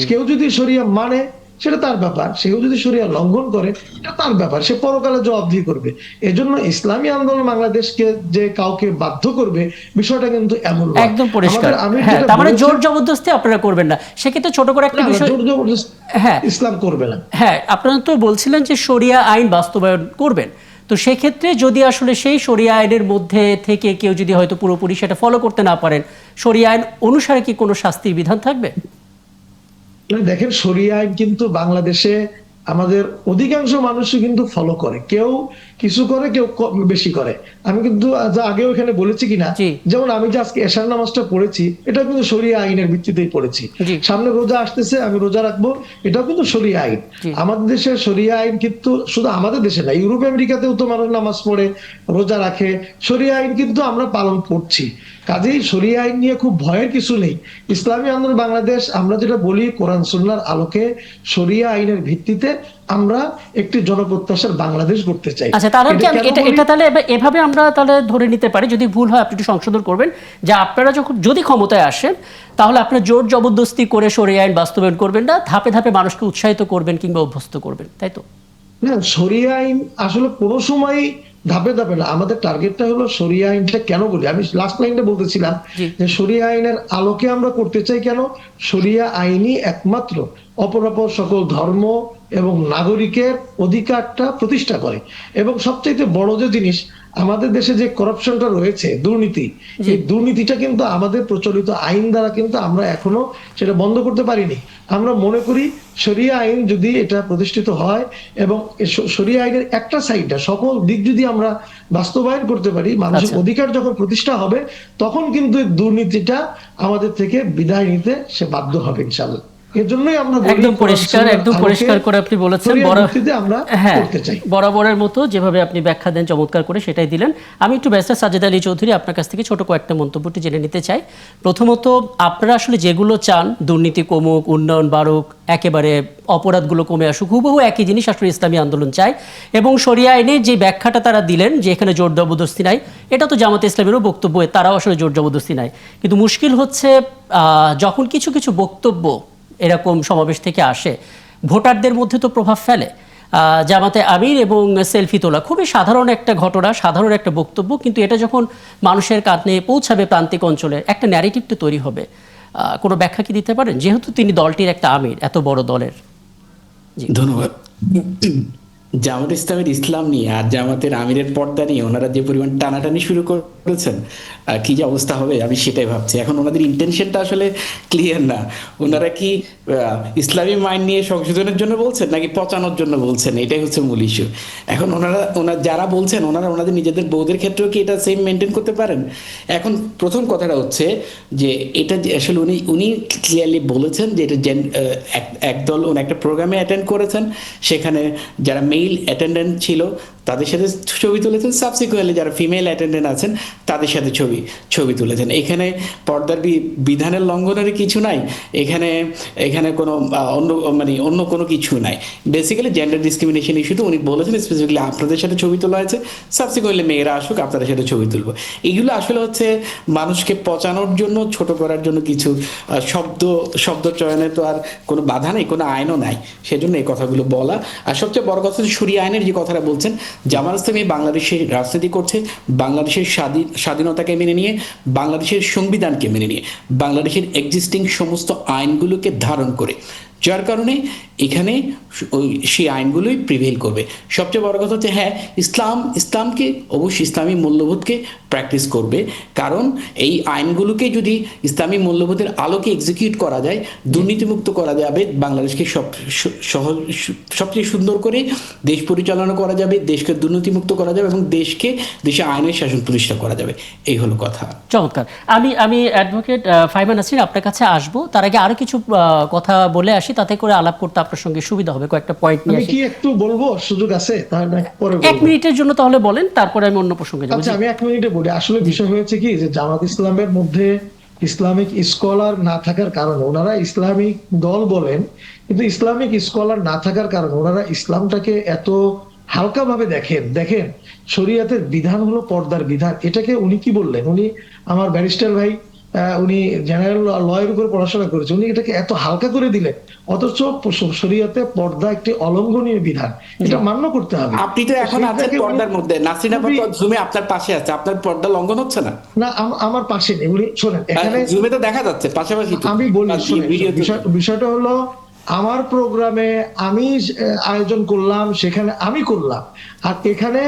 কেউ যদি শরিয়া মানে সেটা তার ব্যাপার, সেও যদি শরিয়া লঙ্ঘন করে এটা তার ব্যাপার, সে পরকালে জবাবদিহি করবে। এজন্য ইসলামী আন্দোলন বাংলাদেশকে যে কাউকে বাধ্য করবে, বিষয়টা কিন্তু এমন নয়। একদম পরিষ্কার। আমি হ্যাঁ, তার মানে জোর জবরদস্তি আপনারা করবেন না। সেক্ষেত্রে ছোট করে একটা বিষয়, জোর জবরদস্তি হ্যাঁ, ইসলাম করবে না। হ্যাঁ, আপনারা তো বলছিলেন যে শরিয়া আইন বাস্তবায়ন করবেন, তো সেক্ষেত্রে যদি আসলে সেই শরিয়া আইনের মধ্যে থেকে কেউ যদি হয়তো পুরোপুরি সেটা ফলো করতে না পারেন, শরিয়া আইন অনুসারে কি কোনো শাস্তির বিধান থাকবে? দেখেন, শরিয়া আইন কিন্তু বাংলাদেশে আমাদের অধিকাংশ মানুষই কিন্তু ফলো করে, কেউ কিছু করে, কেউ বেশি করে। আমি কিন্তু আগেও এখানে বলেছি কিনা, যেমন আমি যে আজকে এশার নামাজটা পড়েছি, এটা কিন্তু শরিয়া আইনের ভিত্তিতেই পড়েছি। সামনে রোজা আসতেছে, আমি রোজা রাখবো, এটাও কিন্তু শরিয়া আইন। আমাদের দেশে শরিয়া আইন কিন্তু শুধু আমাদের দেশে না, ইউরোপ আমেরিকাতেও তো মানুষ নামাজ পড়ে, রোজা রাখে, শরিয়া আইন কিন্তু আমরা পালন করছি। কাজেই শরিয়া আইন নিয়ে খুব ভয়ের কিছু নেই। ইসলামী আন্দোলন বাংলাদেশ, আমরা যেটা বলি, কোরআন সুন্নাহর আলোকে শরিয়া আইনের ভিত্তিতে আমরা একটি জনপ্রত্যাশার বাংলাদেশ করতে চাই। আচ্ছা, তাহলে এটা তাহলে এভাবে আমরা তাহলে ধরে নিতে পারি, যদি ভুল হয় আপনি একটু সংশোধন করবেন, যে আপনারা যদি ক্ষমতায় আসেন, তাহলে আপনারা জোর জবরদস্তি করে শরিয়া আইন বাস্তবায়ন করবেন না, ধাপে ধাপে মানুষকে উৎসাহিত করবেন কিংবা অভ্যস্ত করবেন, তাই তো? না, শরিয়া আইন আসলে কোনো সময় ধাপে ধাপে না। আমাদের টার্গেটটা হলো শরিয়া আইনটা কেন বলি, আমি লাস্ট লাইনটা বলতেছিলাম যে শরিয়া আইনের আলোকে আমরা করতে চাই। কেন? শরিয়া আইনই একমাত্র অপরাপর সকল ধর্ম এবং নাগরিকের অধিকারটা প্রতিষ্ঠা করে। এবং সবচাইতে বড় যে জিনিস, আমাদের দেশে যে করাপশনটা রয়েছে, দুর্নীতি, এই দুর্নীতিটা কিন্তু আমাদের প্রচলিত আইন দ্বারা কিন্তু আমরা এখনো সেটা বন্ধ করতে পারিনি। আমরা মনে করি শরিয়া আইন যদি এটা প্রতিষ্ঠিত হয় এবং শরিয়া আইনের একটা সাইডটা সকল দিক যদি আমরা বাস্তবায়ন করতে পারি, মানুষের অধিকার যখন প্রতিষ্ঠা হবে, তখন কিন্তু দুর্নীতিটা আমাদের থেকে বিদায় নিতে সে বাধ্য হবে ইনশাআল্লাহ। এজন্যই আমরা একদম পরিষ্কার করে আপনি বলেছেন, বরাবরের মতো যেভাবে আপনি ব্যাখ্যা দেন চমৎকার করে সেটাই দিলেন। আমি একটু ব্যারিস্টার সাজেদ আলী চৌধুরী আপনার কাছ থেকে ছোট কয়েকটা মন্তব্যটি জেনে নিতে চাই। প্রথমত, আপনারা আসলে যেগুলো চান, দুর্নীতি কমুক, উন্নয়ন বাড়ুক, একেবারে অপরাধগুলো কমে আসুক, হুবহু একই জিনিস আসলে ইসলামী আন্দোলন চায়। এবং শরিয়া আইনের যে ব্যাখ্যাটা তারা দিলেন যে এখানে জোর জবরদস্তি নাই, এটা তো জামাতে ইসলামেরও বক্তব্য, তারাও আসলে জোর জবরদস্তি নাই। কিন্তু মুশকিল হচ্ছে যখন কিছু কিছু বক্তব্য এরকম সমাবেশ থেকে আসে, ভোটারদের মধ্যে তো প্রভাব ফেলে। জামাতে আমির এবং সেলফি তোলা খুবই সাধারণ একটা ঘটনা, সাধারণ একটা বক্তব্য, কিন্তু এটা যখন মানুষের কানে পৌঁছাবে, প্রান্তিক অঞ্চলে একটা ন্যারেটিভ তো তৈরি হবে। কোনো ব্যাখ্যা কি দিতে পারেন, যেহেতু তিনি দলটির একটা আমির, এত বড় দলের? ধন্যবাদ। জামাত ইসলামের ইসলাম নিয়ে আর জামাতের আমিরের পর্দা নিয়ে ওনারা যে পরিমাণ টানাটানি শুরু করেছেন, কি যে অবস্থা হবে আমি সেটাই ভাবছি। এখন ওনাদের ইন্টেনশনটা আসলে ক্লিয়ার না। ওনারা কি ইসলামী মাইন্ড নিয়ে সংশোধনের জন্য বলছেন নাকি পচানোর জন্য বলছেন, এটাই হচ্ছে মূল ইস্যু। এখন ওনারা যারা বলছেন ওনারা ওনাদের নিজেদের বউদের ক্ষেত্রেও কি এটা সেম মেনটেন করতে পারেন? এখন প্রথম কথাটা হচ্ছে যে এটা যে আসলে উনি ক্লিয়ারলি বলেছেন যে এটা একদল উনি একটা প্রোগ্রামে অ্যাটেন্ড করেছেন, সেখানে যারা মেল অ্যাটেন্ডেন্ট ছিল তাদের সাথে ছবি তুলেছেন, সাবসিকুয়েন্টলি যারা ফিমেল অ্যাটেন্ডেন্ট আছেন তাদের সাথে ছবি তুলেছেন। এখানে পর্দার বিধানের লঙ্ঘনের কিছু নাই, এখানে কোনো অন্য কোনো কিছু নাই। বেসিক্যালি জেন্ডার ডিসক্রিমিনেশন ইস্যুতে উনি বলেছেন স্পেসিফিকলি আপনাদের সাথে ছবি তোলা হয়েছে, সাবসিকুয়েন্টলি মেয়েরা আসুক আপনাদের সাথে ছবি তুলবো। এগুলো আসলে হচ্ছে মানুষকে পচানোর জন্য, ছোট করার জন্য কিছু শব্দ চয়নে তো আর কোনো বাধা নেই, কোনো আইনও নাই, সেজন্য এই কথাগুলো বলা। আর সবচেয়ে বড় কথা হচ্ছে শরিয়া আইনের যে কথাটা বলছেন, জামাত ইসলামী বাংলাদেশে রাজনীতি করছে বাংলাদেশের স্বাধীনতাকে মেনে নিয়ে, বাংলাদেশের সংবিধানকে মেনে নিয়ে, বাংলাদেশের এক্সিস্টিং সমস্ত আইনগুলোকে ধারণ করে, যার কারণে এখানে সেই আইনগুলোই প্রিভেল করবে। সবচেয়ে বড় কথা হচ্ছে হ্যাঁ, ইসলামকে অবশ্যই ইসলামী মূল্যবোধকে প্র্যাকটিস করবে, কারণ এই আইনগুলোকে যদি ইসলামী মূল্যবোধের আলোকে এক্সিকিউট করা যায়, দুর্নীতিমুক্ত করা যাবে, বাংলাদেশকে সবচেয়ে সুন্দর করে দেশ পরিচালনা করা যাবে, দেশকে দুর্নীতিমুক্ত করা যাবে এবং দেশে আইনের শাসন প্রতিষ্ঠা করা যাবে। এই হলো কথা। চমৎকার। আমি অ্যাডভোকেট ফাইমান নাসির আপনার কাছে আসবো, তার আগে আরো কিছু কথা বলে আসি, তাতে করে আলাপ করতে আপনার সঙ্গে সুবিধা হবে। কয়েকটা পয়েন্ট নিয়ে আসি। কি একটু বলবো, সুযোগ আছে? তাহলে পরে 1 মিনিটের জন্য তাহলে বলেন, তারপরে আমি অন্য প্রসঙ্গে যাব। আচ্ছা, আমি 1 মিনিটে বলি। আসলে বিষয় হয়েছে কি যে জামাত ইসলামের মধ্যে ইসলামিক স্কলার না থাকার কারণে, ওনারা ইসলামিক দল বলেন কিন্তু ইসলামিক স্কলার না থাকার কারণে ওনারা ইসলামটাকে এত হালকা ভাবে দেখেন শরিয়াতের বিধান হলো পর্দার বিধান। এটাকে উনি কি বললেন, উনি আমার ব্যারিস্টার ভাই, উনি জেনারেল লয়ের উপর পড়াশোনা করেছে, উনি এটাকে এত হালকা করে দিলেন, অথচ শরিয়াতে পর্দা একটি অলঙ্ঘনীয় বিধান, এটা মান্য করতে হবে। আপনি তো এখন আছেন পর্দার মধ্যে, নাসরিন আপা তো জুমে আপনার পাশে আছে, আপনার পর্দা লঙ্ঘন হচ্ছে না? না, আমার পাশে নেই। উনি শোনেন, এখানে জুমে তো দেখা যাচ্ছে পাশাপাশি। আমি বলি, বিষয়টা হলো আমার প্রোগ্রামে আমি আয়োজন করলাম, সেখানে আমি করলাম, আর এখানে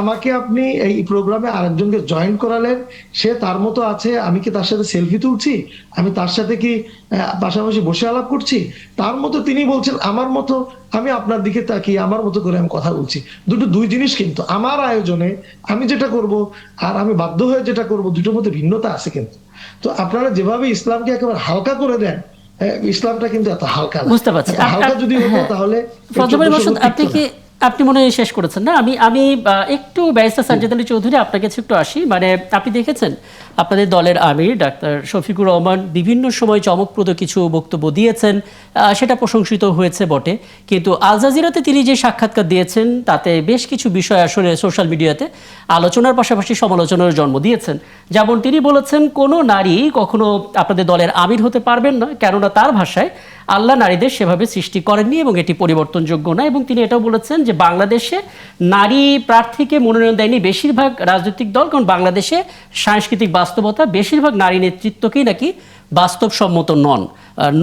আমাকে আপনি এই প্রোগ্রামে আরেকজনকে জয়েন করালেন, সে তার মতো আছে, আমি কি তার সাথে সেলফি তুলছি? আমি তার সাথে কি পাশাপাশি বসে আলাপ করছি? তার মতো তিনি বলছেন আমার মতো, আমি আপনার দিকে তাকিয়ে আমার মতো করে আমি কথা বলছি। দুই জিনিস, কিন্তু আমার আয়োজনে আমি যেটা করব আর আমি বাধ্য হয়ে যেটা করব, দুটোর মধ্যে ভিন্নতা আছে। কিন্তু তো আপনারা যেভাবে ইসলামকে একেবারে হালকা করে দেন, ইসলামটা কিন্তু এত হালকা না। বুঝতে পারছি। হালকা যদি হতো তাহলে আপনি মনে হয় শেষ করেছেন না? আমি একটু ব্যারিস্টার সাজ্জাদ আলী চৌধুরী আপনার কাছে একটু আসি। মানে আপনি দেখেছেন আপনাদের দলের আমির ডাক্তার শফিকুর রহমান বিভিন্ন সময় চমকপ্রদ কিছু বক্তব্য দিয়েছেন, সেটা প্রশংসিত হয়েছে বটে, কিন্তু আল জাজিরাতে তিনি যে সাক্ষাৎকার দিয়েছেন তাতে বেশ কিছু বিষয় আসলে সোশ্যাল মিডিয়াতে আলোচনার পাশাপাশি সমালোচনার জন্ম দিয়েছেন। যেমন তিনি বলেছেন কোনো নারী কখনো আপনাদের দলের আমির হতে পারবেন না, কেননা তার ভাষায় আল্লাহ নারীদের সেভাবে সৃষ্টি করেননি এবং এটি পরিবর্তনযোগ্য না। এবং তিনি এটাও বলেছেন যে বাংলাদেশে নারী প্রার্থীকে মনোনয়ন দেয়নি বেশিরভাগ রাজনৈতিক দল, কারণ বাংলাদেশে সাংস্কৃতিক বাস্তবতা বেশিরভাগ নারী নেতৃত্বকেই নাকি বাস্তবসম্মত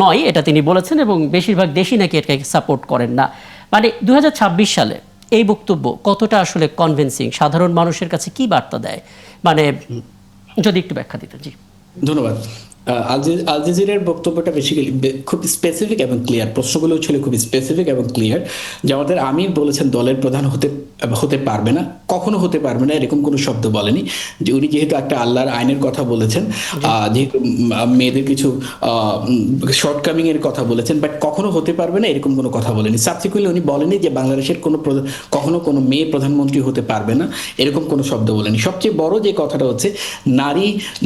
নয়, এটা তিনি বলেছেন, এবং বেশিরভাগ দেশই নাকি এটাকে সাপোর্ট করেন না। মানে 2026 সালে এই বক্তব্য কতটা আসলে কনভিন্সিং, সাধারণ মানুষের কাছে কি বার্তা দেয়, মানে যদি একটু ব্যাখ্যা দিতেন। জি, ধন্যবাদ। আল জাজিরার বক্তব্যটা বেসিক্যালি খুব স্পেসিফিক এবং ক্লিয়ার, প্রশ্নগুলো ছিল খুব স্পেসিফিক এবং ক্লিয়ার, যে আমাদের আমির বলেছেন দলের প্রধান হতে পারবে না, কখনো হতে পারবে না, এরকম কোনো শব্দ বলেনি। যে উনি যেহেতু একটা আল্লাহর আইনের কথা বলেছেন, যেহেতু মেয়েদের কিছু শর্টকামিং এর কথা বলেছেন, বাট কখনো হতে পারবে না এরকম কোনো কথা বলেনি। সাবসিকুয়েন্টলি উনি বলেনি যে বাংলাদেশের কখনো কোনো মেয়ে প্রধানমন্ত্রী হতে পারবে না, এরকম কোনো শব্দ বলেনি। সবচেয়ে বড় যে কথাটা হচ্ছে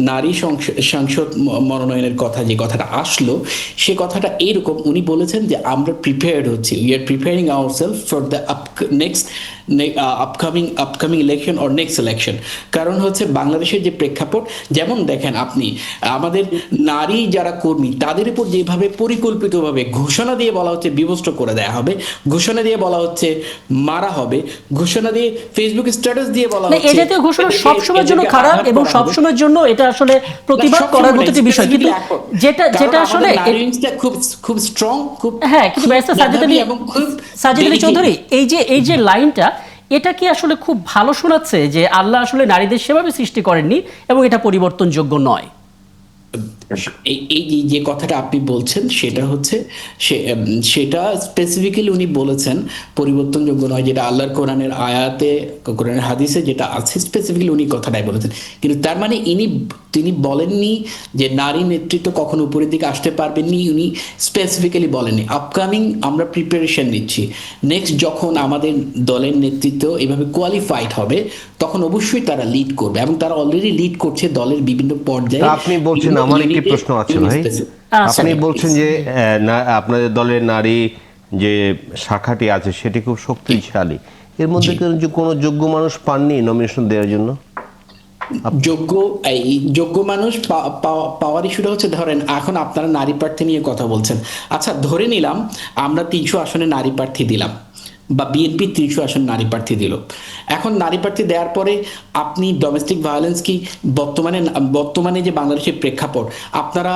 নারী সংসদ মনোনয়নের কথা, যে কথাটা আসলো সে কথাটা এইরকম, উনি বলেছেন যে আমরা প্রিপেয়ার্ড হচ্ছি, we are preparing ourself for the next upcoming election or next election. কারণ হচ্ছে বাংলাদেশের যে প্রেক্ষাপট, যেমন দেখেন আপনি আমাদের নারী যারা কর্মী তাদের উপর যেভাবে পরিকল্পিতভাবে ঘোষণা দিয়ে বলা হচ্ছে বিভক্ত করে দেওয়া হবে, ঘোষণা দিয়ে বলা হচ্ছে মারা হবে, ঘোষণা দিয়ে ফেসবুক স্ট্যাটাস দিয়ে বলা না, হচ্ছে এই জাতীয় ঘোষণা সবসময়ের জন্য খারাপ এবং সবসময়ের জন্য এটা আসলে প্রতিবাদ করার মতো একটি বিষয়, কিন্তু যেটা আসলে খুব খুব স্ট্রং, খুব হ্যাঁ, কিন্তু ব্যারিস্টার সাজ্জাদ আলী চৌধুরী এই যে লাইনটা, এটা কি আসলে খুব ভালো শোনাচ্ছে যে আল্লাহ আসলে নারীদের সেভাবে সৃষ্টি করেননি এবং এটা পরিবর্তনযোগ্য নয়? এই যে কথাটা আপনি বলছেন সেটা হচ্ছে সেটা স্পেসিফিক্যালি উনি বলেছেন পরিবর্তনযোগ্য নয়, যেটা আল্লাহর কোরআনের আয়াতে, কোরআনের হাদিসে যেটা আছে স্পেসিফিক্যালি উনি কথাটাই বলেছেন। কিন্তু তার মানে তিনি বলেননি যে নারী নেতৃত্ব কখনো উপরের দিকে আসতে পারবেননি, উনি স্পেসিফিক্যালি বলেননি। আপকামিং আমরা প্রিপারেশন নিচ্ছি, নেক্সট যখন আমাদের দলের নেতৃত্ব এভাবে কোয়ালিফাইড হবে তখন অবশ্যই তারা লিড করবে, এবং তারা অলরেডি লিড করছে দলের বিভিন্ন পর্যায়ে। আপনি বলছেন, আমার একটি প্রশ্ন আছে ভাই, আপনি বলছেন যে আপনাদের দলের নারী যে শাখাটি আছে সেটি খুব শক্তিশালী, এর মধ্যে কোনো যোগ্য মানুষ পাননি নমিনেশন দেওয়ার জন্য? যোগ্য মানুষ পাওয়ার ইস্যুটা হচ্ছে, ধরেন এখন আপনারা নারী প্রার্থী নিয়ে কথা বলছেন, আচ্ছা ধরে নিলাম আমরা 300 আসনে নারী প্রার্থী দিলাম বা বিএনপি 300 আসন নারী প্রার্থী দিল। এখন নারী প্রার্থী দেওয়ার পরে আপনি ডোমেস্টিক ভায়োলেন্স কি বর্তমানে যে বাংলাদেশের প্রেক্ষাপট, আপনারা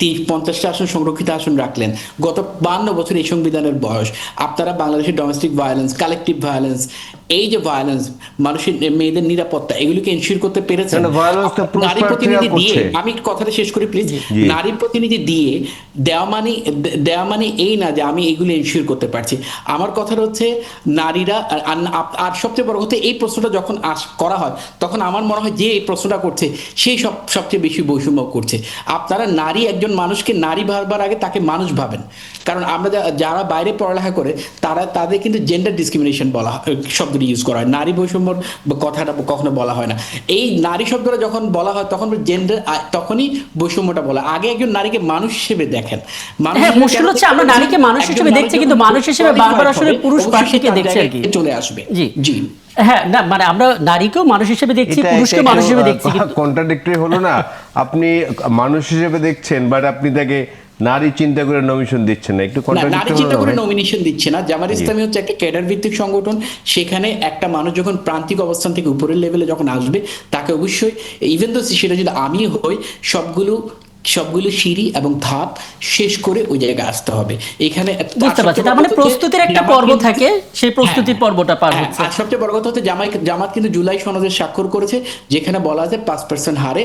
50টা আসন সংরক্ষিত আসন রাখলেন, গত 52 বছর এই সংবিধানের বয়স, আপনারা বাংলাদেশের ডোমেস্টিক ভায়োলেন্স, কালেকটিভ ভায়োলেন্স, এই যে ভায়োলেন্স, মানুষের মেয়েদের নিরাপত্তা, এগুলিকে এনশিওর করতে পেরেছেন? নারী প্রতিনিধি দিয়ে, আমি কথাটা শেষ করি প্লিজ, নারী প্রতিনিধি দিয়ে দেওয়া মানে এই না যে আমি এগুলো এনশিওর করতে পারছি। আমার কথাটা হচ্ছে নারীরা, আর সবচেয়ে বড় কথা, এই প্রশ্নটা যখন করা হয় তখন আমার মনে হয় যে এই প্রশ্নটা করছে সেই সবচেয়ে বেশি বৈষম্য করছে। আপনারা নারী, একজন মানুষকে নারী ভাববার আগে তাকে মানুষ ভাবেন। কারণ আমরা যারা বাইরে পড়ালেখা করে তাদের কিন্তু জেন্ডার ডিসক্রিমিনেশন বলা শব্দটি ইউজ করা হয়, নারী বৈষম্যর কথাটা কখনো বলা হয় না। এই নারী শব্দটা যখন বলা হয় তখন জেন্ডার, তখনই বৈষম্যটা বলা। আগে একজন নারীকে মানুষ হিসেবে দেখেন। মুশকিল হচ্ছে আমরা নারীকে মানুষ হিসেবে দেখছি, কিন্তু মানুষ হিসেবে বারবার আসলে পুরুষ প্রার্থীকে দেখছি আর কি, চলে আসবে। জি হ্যাঁ, না মানে আমরা নারীকেও মানুষ হিসেবে দেখছি, পুরুষকে মানুষ হিসেবে দেখছি, কন্ট্রাডিক্টরি হলো না? আপনি মানুষ হিসেবে দেখছেন বাট আপনি তাকে নারী চিন্তা করে নমিনেশন দিচ্ছেন না, একটু নারী চিন্তা করে নমিনেশন দিচ্ছে না। জামাত ইসলামী হচ্ছে একটা ক্যাডার ভিত্তিক সংগঠন, সেখানে একটা মানুষ যখন প্রান্তিক অবস্থান থেকে উপরের লেভেলে যখন আসবে তাকে অবশ্যই, ইভেন তো সেটা যদি আমি হই, সবগুলো সিঁড়ি এবং ধাপ শেষ করে ওই জায়গায় আসতে হবে। এখানে বুঝতে পারছি, তার মানে প্রস্তুতির একটা পর্ব থাকে, সেই প্রস্তুতির পর্বটা পার হচ্ছে। আর সবচেয়ে বড় কথা হচ্ছে জামাত কিন্তু জুলাই সনদে স্বাক্ষর করেছে, যেখানে বলা আছে 5% হারে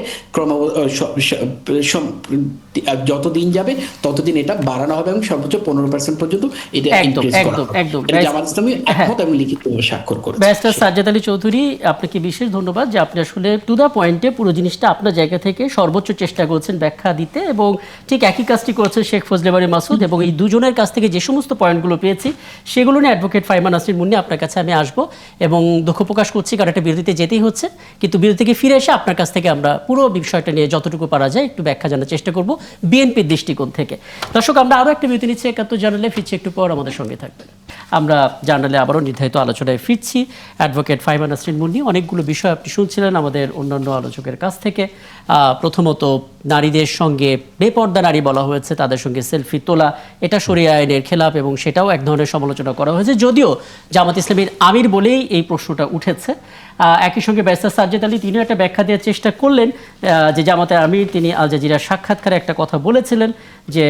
যতদিন যাবে ততদিন এটা বাড়ানো হবে এবং সর্বোচ্চ 15% পর্যন্ত এটা ইনক্রিজ করা হবে। একদম জামাত ইসলামী একমত এবং লিখিত স্বাক্ষর করেছে। ব্যারিস্টার সাজ্জাদ আলী চৌধুরী, আপনাকে বিশেষ ধন্যবাদ যে আপনি আসলে টু দা পয়েন্টে পুরো জিনিসটা আপনার জায়গা থেকে সর্বোচ্চ চেষ্টা করছেন ব্যাখ্যা দিতে, এবং ঠিক একই কাজটি করেছেন শেখ ফজলে বারী মাসুদ, এবং এই দুজনের কাছ থেকে যে সমস্ত পয়েন্টগুলো পেয়েছি সেগুলো নিয়ে অ্যাডভোকেট ফাইমা নাসরিন মুন্নি আপনার কাছে আমি আসবো, এবং দুঃখ প্রকাশ করছি কারণ একটা বিরতিতে যেতেই হচ্ছে, কিন্তু বিরতি থেকে ফিরে এসে আপনার কাছ থেকে আমরা পুরো বিষয়টা নিয়ে যতটুকু পারা যায় একটু ব্যাখ্যা জানার চেষ্টা করব বিএনপির দৃষ্টিকোণ থেকে। দর্শক, আমরা আরও একটা বিরতি নিচ্ছি, 71 জার্নালে ফিরছি, একটু পর আমাদের সঙ্গে থাকবেন। আমরা জার্নালে আবারও নির্ধারিত আলোচনায় ফিরছি। অ্যাডভোকেট ফাইমা নাসরিন মুন্নি, অনেকগুলো বিষয় আপনি শুনছিলেন আমাদের অন্যান্য আলোচকের কাছ থেকে। প্রথমত, নারীদের সঙ্গে বেপর্দা নারী বলা হয়েছে, তাদের সঙ্গে সেলফি তোলা, এটা শরিয়া আইনের খেলাপ, এবং সেটাও এক ধরনের সমালোচনা করা হয়েছে, যদিও জামাত ইসলামীর আমির বলেই এই প্রশ্নটা উঠেছে। একই সঙ্গে ব্যারিস্টার সাজ্জাদ আলী তিনিও একটা ব্যাখ্যা দেওয়ার চেষ্টা করলেন যে জামাতের আমির তিনি আল জাজিরার সাক্ষাৎকারে একটা কথা বলেছিলেন যে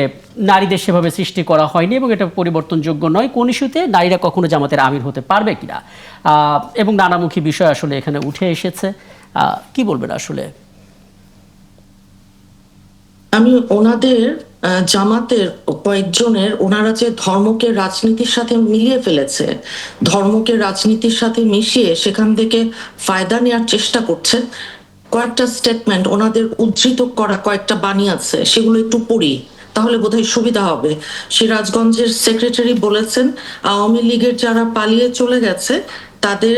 নারীদের সেভাবে সৃষ্টি করা হয়নি এবং এটা পরিবর্তনযোগ্য নয়, কোন ইস্যুতে নারীরা কখনো জামাতের আমির হতে পারবে কিনা, এবং নানামুখী বিষয় আসলে এখানে উঠে এসেছে। কি বলবেন আসলে? আমি ওনাদের জামাতের কয়েকজনের, ওনারা যে ধর্মকে রাজনীতির সাথে মিলিয়ে ফেলেছে, ধর্মকে রাজনীতির সাথে মিশিয়ে সেখান থেকে ফায়দা নেওয়ার চেষ্টা করছে, কয়েকটা স্টেটমেন্ট ওনাদের উদ্ধৃত করা কয়েকটা বাণী আছে, সেগুলো একটু পড়ি তাহলে বোধহয় সুবিধা হবে। সিরাজগঞ্জের সেক্রেটারি বলেছেন আওয়ামী লীগের যারা পালিয়ে চলে গেছে তাদের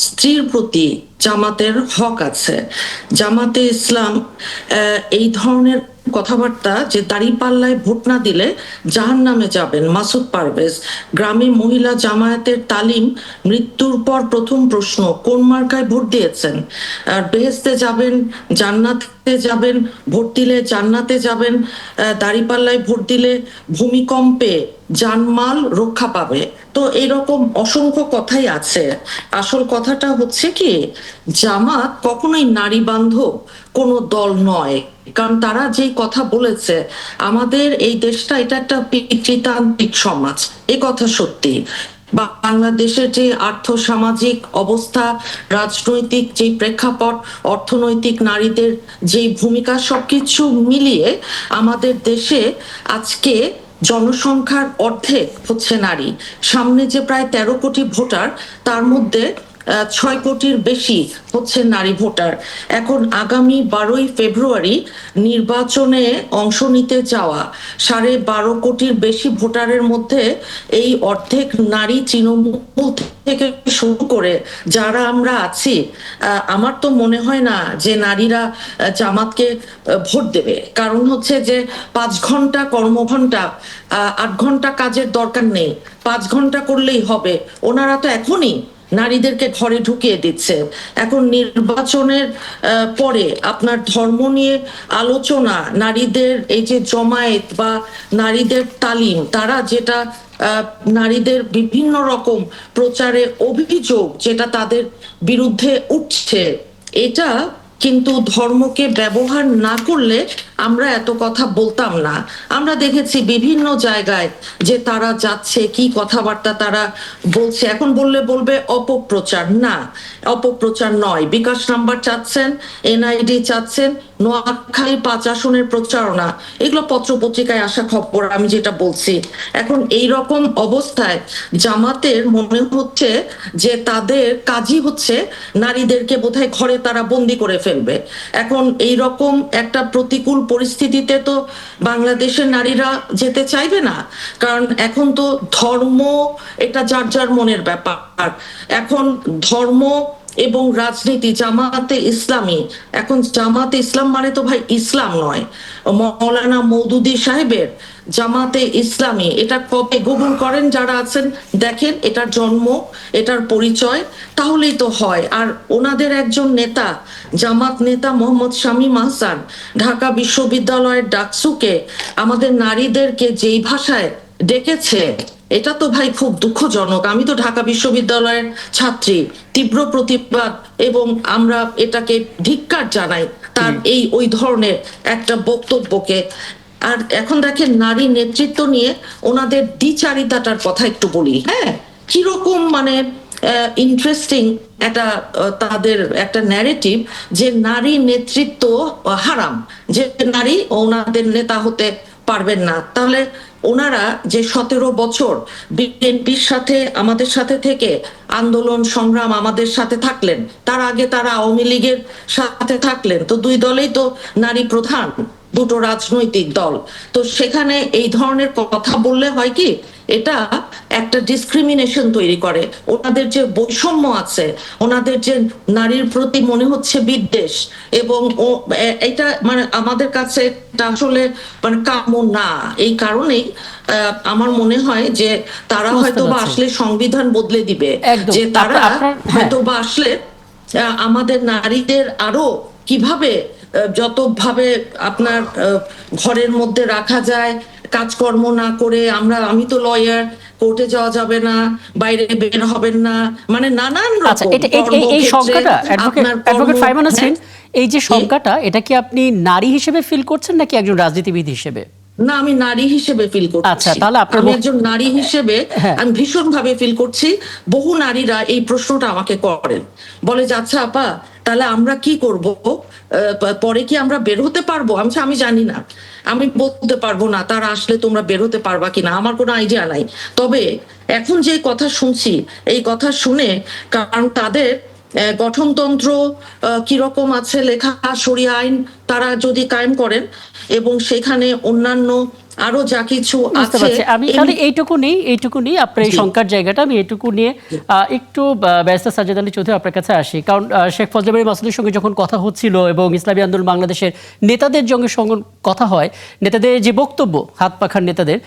স্ত্রীর প্রতি জামাতের হক আছে। জামাতে ইসলাম এই ধরনের কথাবার্তা যে দাঁড়িপাল্লায় ভোট না দিলে জাহান্নামে যাবেন মাসুদ পারভেজ, গ্রামে মহিলা জামায়াতের তালিম, মৃত্যুর পর প্রথম প্রশ্ন কোন মার্কায় ভোট দিয়েছেন, আর বেহেশতে যাবেন, জান্নাতে যাবেন, ভোট দিলে জান্নাতে যাবেন, দাঁড়িপাল্লায় ভোট দিলে ভূমিকম্পে জানমাল রক্ষা পাবে। তো এইরকম অসংখ্য কথাই আছে। আসল কথাটা হচ্ছে কি, জামাত কখনোই নারী বান্ধব কোনো দল নয়। কারণ তারা যেই কথা বলেছে, আমাদের এই দেশটা এটা একটা পিতৃতান্ত্রিক সমাজ, এ কথা সত্যি। বাংলাদেশের যে আর্থ সামাজিক অবস্থা, রাজনৈতিক যে প্রেক্ষাপট, অর্থনৈতিক, নারীদের যে ভূমিকা, সবকিছু মিলিয়ে আমাদের দেশে আজকে জনসংখ্যার অর্ধেক হচ্ছে নারী। সামনে যে প্রায় 13 কোটি ভোটার, তার মধ্যে 6 কোটির বেশি হচ্ছে নারী ভোটার। এখন আগামী 12ই ফেব্রুয়ারি নির্বাচনে অংশ নিতে যাওয়া 12.5 কোটির বেশি ভোটারের মধ্যে এই অর্ধেক নারী তৃণমূল থেকে শুরু করে যারা আমরা আছি, আমার তো মনে হয় না যে নারীরা জামাতকে ভোট দেবে। কারণ হচ্ছে যে 5 ঘন্টা কর্মঘণ্টা, 8 ঘন্টা কাজের দরকার নেই, 5 ঘন্টা করলেই হবে। ওনারা তো এখনই নারীদেরকে ঘরে ঢুকিয়ে দিচ্ছে। এখন নির্বাচনের পরে আপনার ধর্ম নিয়ে আলোচনা, নারীদের এই যে জমায়েত বা নারীদের তালিম, তারা যেটা নারীদের বিভিন্ন রকম প্রচারে অভিযোগ যেটা তাদের বিরুদ্ধে উঠছে, এটা কিন্তু ধর্মকে ব্যবহার না করলে আমরা এত কথা বলতাম না। আমরা দেখেছি বিভিন্ন জায়গায় যে তারা যাচ্ছে, কি কথাবার্তা তারা বলছে। এখন বললে বলবে অপপ্রচার, না অপপ্রচার নয়। বিকাশ নাম্বার চাচ্ছেন, এনআইডি চাচ্ছেন, নোয়াখালী 5 আসনের প্রচারণা, এগুলো পত্র পত্রিকায় আসা খবর, আমি যেটা বলছি। এখন এই রকম অবস্থায় জামাতের মনে হচ্ছে যে তাদের কাজই হচ্ছে নারীদেরকে বোধহয় ঘরে তারা বন্দি করে ফেলবে। এখন এই রকম একটা প্রতিকূল পরিস্থিতিতে তো বাংলাদেশের নারীরা যেতে চাইবে না। কারণ এখন তো ধর্ম এটা যার যার মনের ব্যাপার। এখন ধর্ম এবং রাজনীতি, জামাতে ইসলামী, এখন জামাতে ইসলাম মানে তো ভাই ইসলাম নয়। মৌলানা মওদুদী সাহেবের জামাতে ইসলামী, এটা কবে গুগল করেন যারা আছেন, দেখেন এটার জন্ম, এটার পরিচয়, তাহলেই তো হয়। আর ওনাদের একজন নেতা, জামাত নেতা মোহাম্মদ শামীম আহসান, ঢাকা বিশ্ববিদ্যালয়ের ডাকসুকে আমাদের নারীদেরকে যেই ভাষায় ডেকেছে, এটা তো ভাই খুব দুঃখজনক। আমি তো ঢাকা বিশ্ববিদ্যালয়ের ছাত্রী, তীব্র প্রতিবাদ এবং আমরা এটাকে ধিক্কার জানাই তার এই ওই ধরনের একটা বক্তব্যকে। আর এখন দেখেন নারী নেতৃত্ব নিয়ে ওনাদের দ্বিচারিতাটার কথা একটু বলি। হ্যাঁ, কিরকম মানে ইন্টারেস্টিং একটা তাদের একটা ন্যারেটিভ যে নারী নেতৃত্ব হারাম, যে নারী ওনাদের নেতা হতে পারবেন না। তাহলে ওনারা যে 17 বছর বিএনপির সাথে আমাদের সাথে থেকে আন্দোলন সংগ্রাম আমাদের সাথে থাকলেন, তার আগে তারা আওয়ামী লীগের সাথে থাকলেন, তো দুই দলেই তো নারী প্রধান, দুটো রাজনৈতিক দল। তো সেখানে এই ধরনের কথা বললে হয় কি, এটা একটা ডিসক্রিমিনেশন তৈরি করে। ওনাদের যে বৈষম্য আছে, ওনাদের যে নারীর প্রতি মনে হচ্ছে বিদ্বেষ, এবং এটা মানে আমাদের কাছে এটা আসলে মানে কাম্য না। এই কারণেই আমার মনে হয় যে তারা হয়তো বা আসলে সংবিধান বদলে দিবে, যে তারা হয়তো বা আসলে আমাদের নারীদের আরো কিভাবে যতভাবে আপনার ঘরের মধ্যে রাখা যায়, কাজকর্ম না করে, আমি তো লয়ার, কোর্টে যাওয়া যাবে না, বাইরে বের হবেন না, মানে নানান রকম। এই সংখ্যাটা অ্যাডভোকেট ফাইমান আছেন, এই যে সংখ্যাটা, এটা কি আপনি নারী হিসেবে ফিল করছেন নাকি একজন রাজনীতিবিদ হিসেবে? না, আমি নারী হিসেবে ফিল করছি। আচ্ছা, তাহলে আমি একজন নারী হিসেবে আমি ভীষণ ভাবে ফিল করছি। বহু নারীরা এই প্রশ্নটা আমাকে করেন, বলে যে আচ্ছা আপা, তাহলে আমরা কি করব, পরে কি আমরা বের হতে পারবো? আমি জানি না, আমি বলতে পারবো না তারা আসলে তোমরা বের হতে পারবা কিনা, আমার কোনো আইডিয়া নাই। তবে এখন যে কথা শুনছি, এই কথা শুনে, কারণ তাদের গঠনতন্ত্র কিরকম আছে লেখা, শরিয়া আইন তারা যদি কায়েম করেন এবং সেখানে অন্যান্য আরো যা কিছু বুঝতে আছে পারছি। আমি তাহলে এইটুকুনি আপনার এই শঙ্কার জায়গাটা আমি এইটুকু নিয়ে একটু ব্যারিস্টার সাজ্জাদ আলী চৌধুরী আপনার কাছে আসি। কারণ শেখ ফজলে বাড়ি মাসুদের সঙ্গে যখন কথা হচ্ছিল এবং ইসলামী আন্দোলন বাংলাদেশের নেতাদের সঙ্গে কথা হয়, নেতাদের যে বক্তব্য, হাত পাখার নেতাদের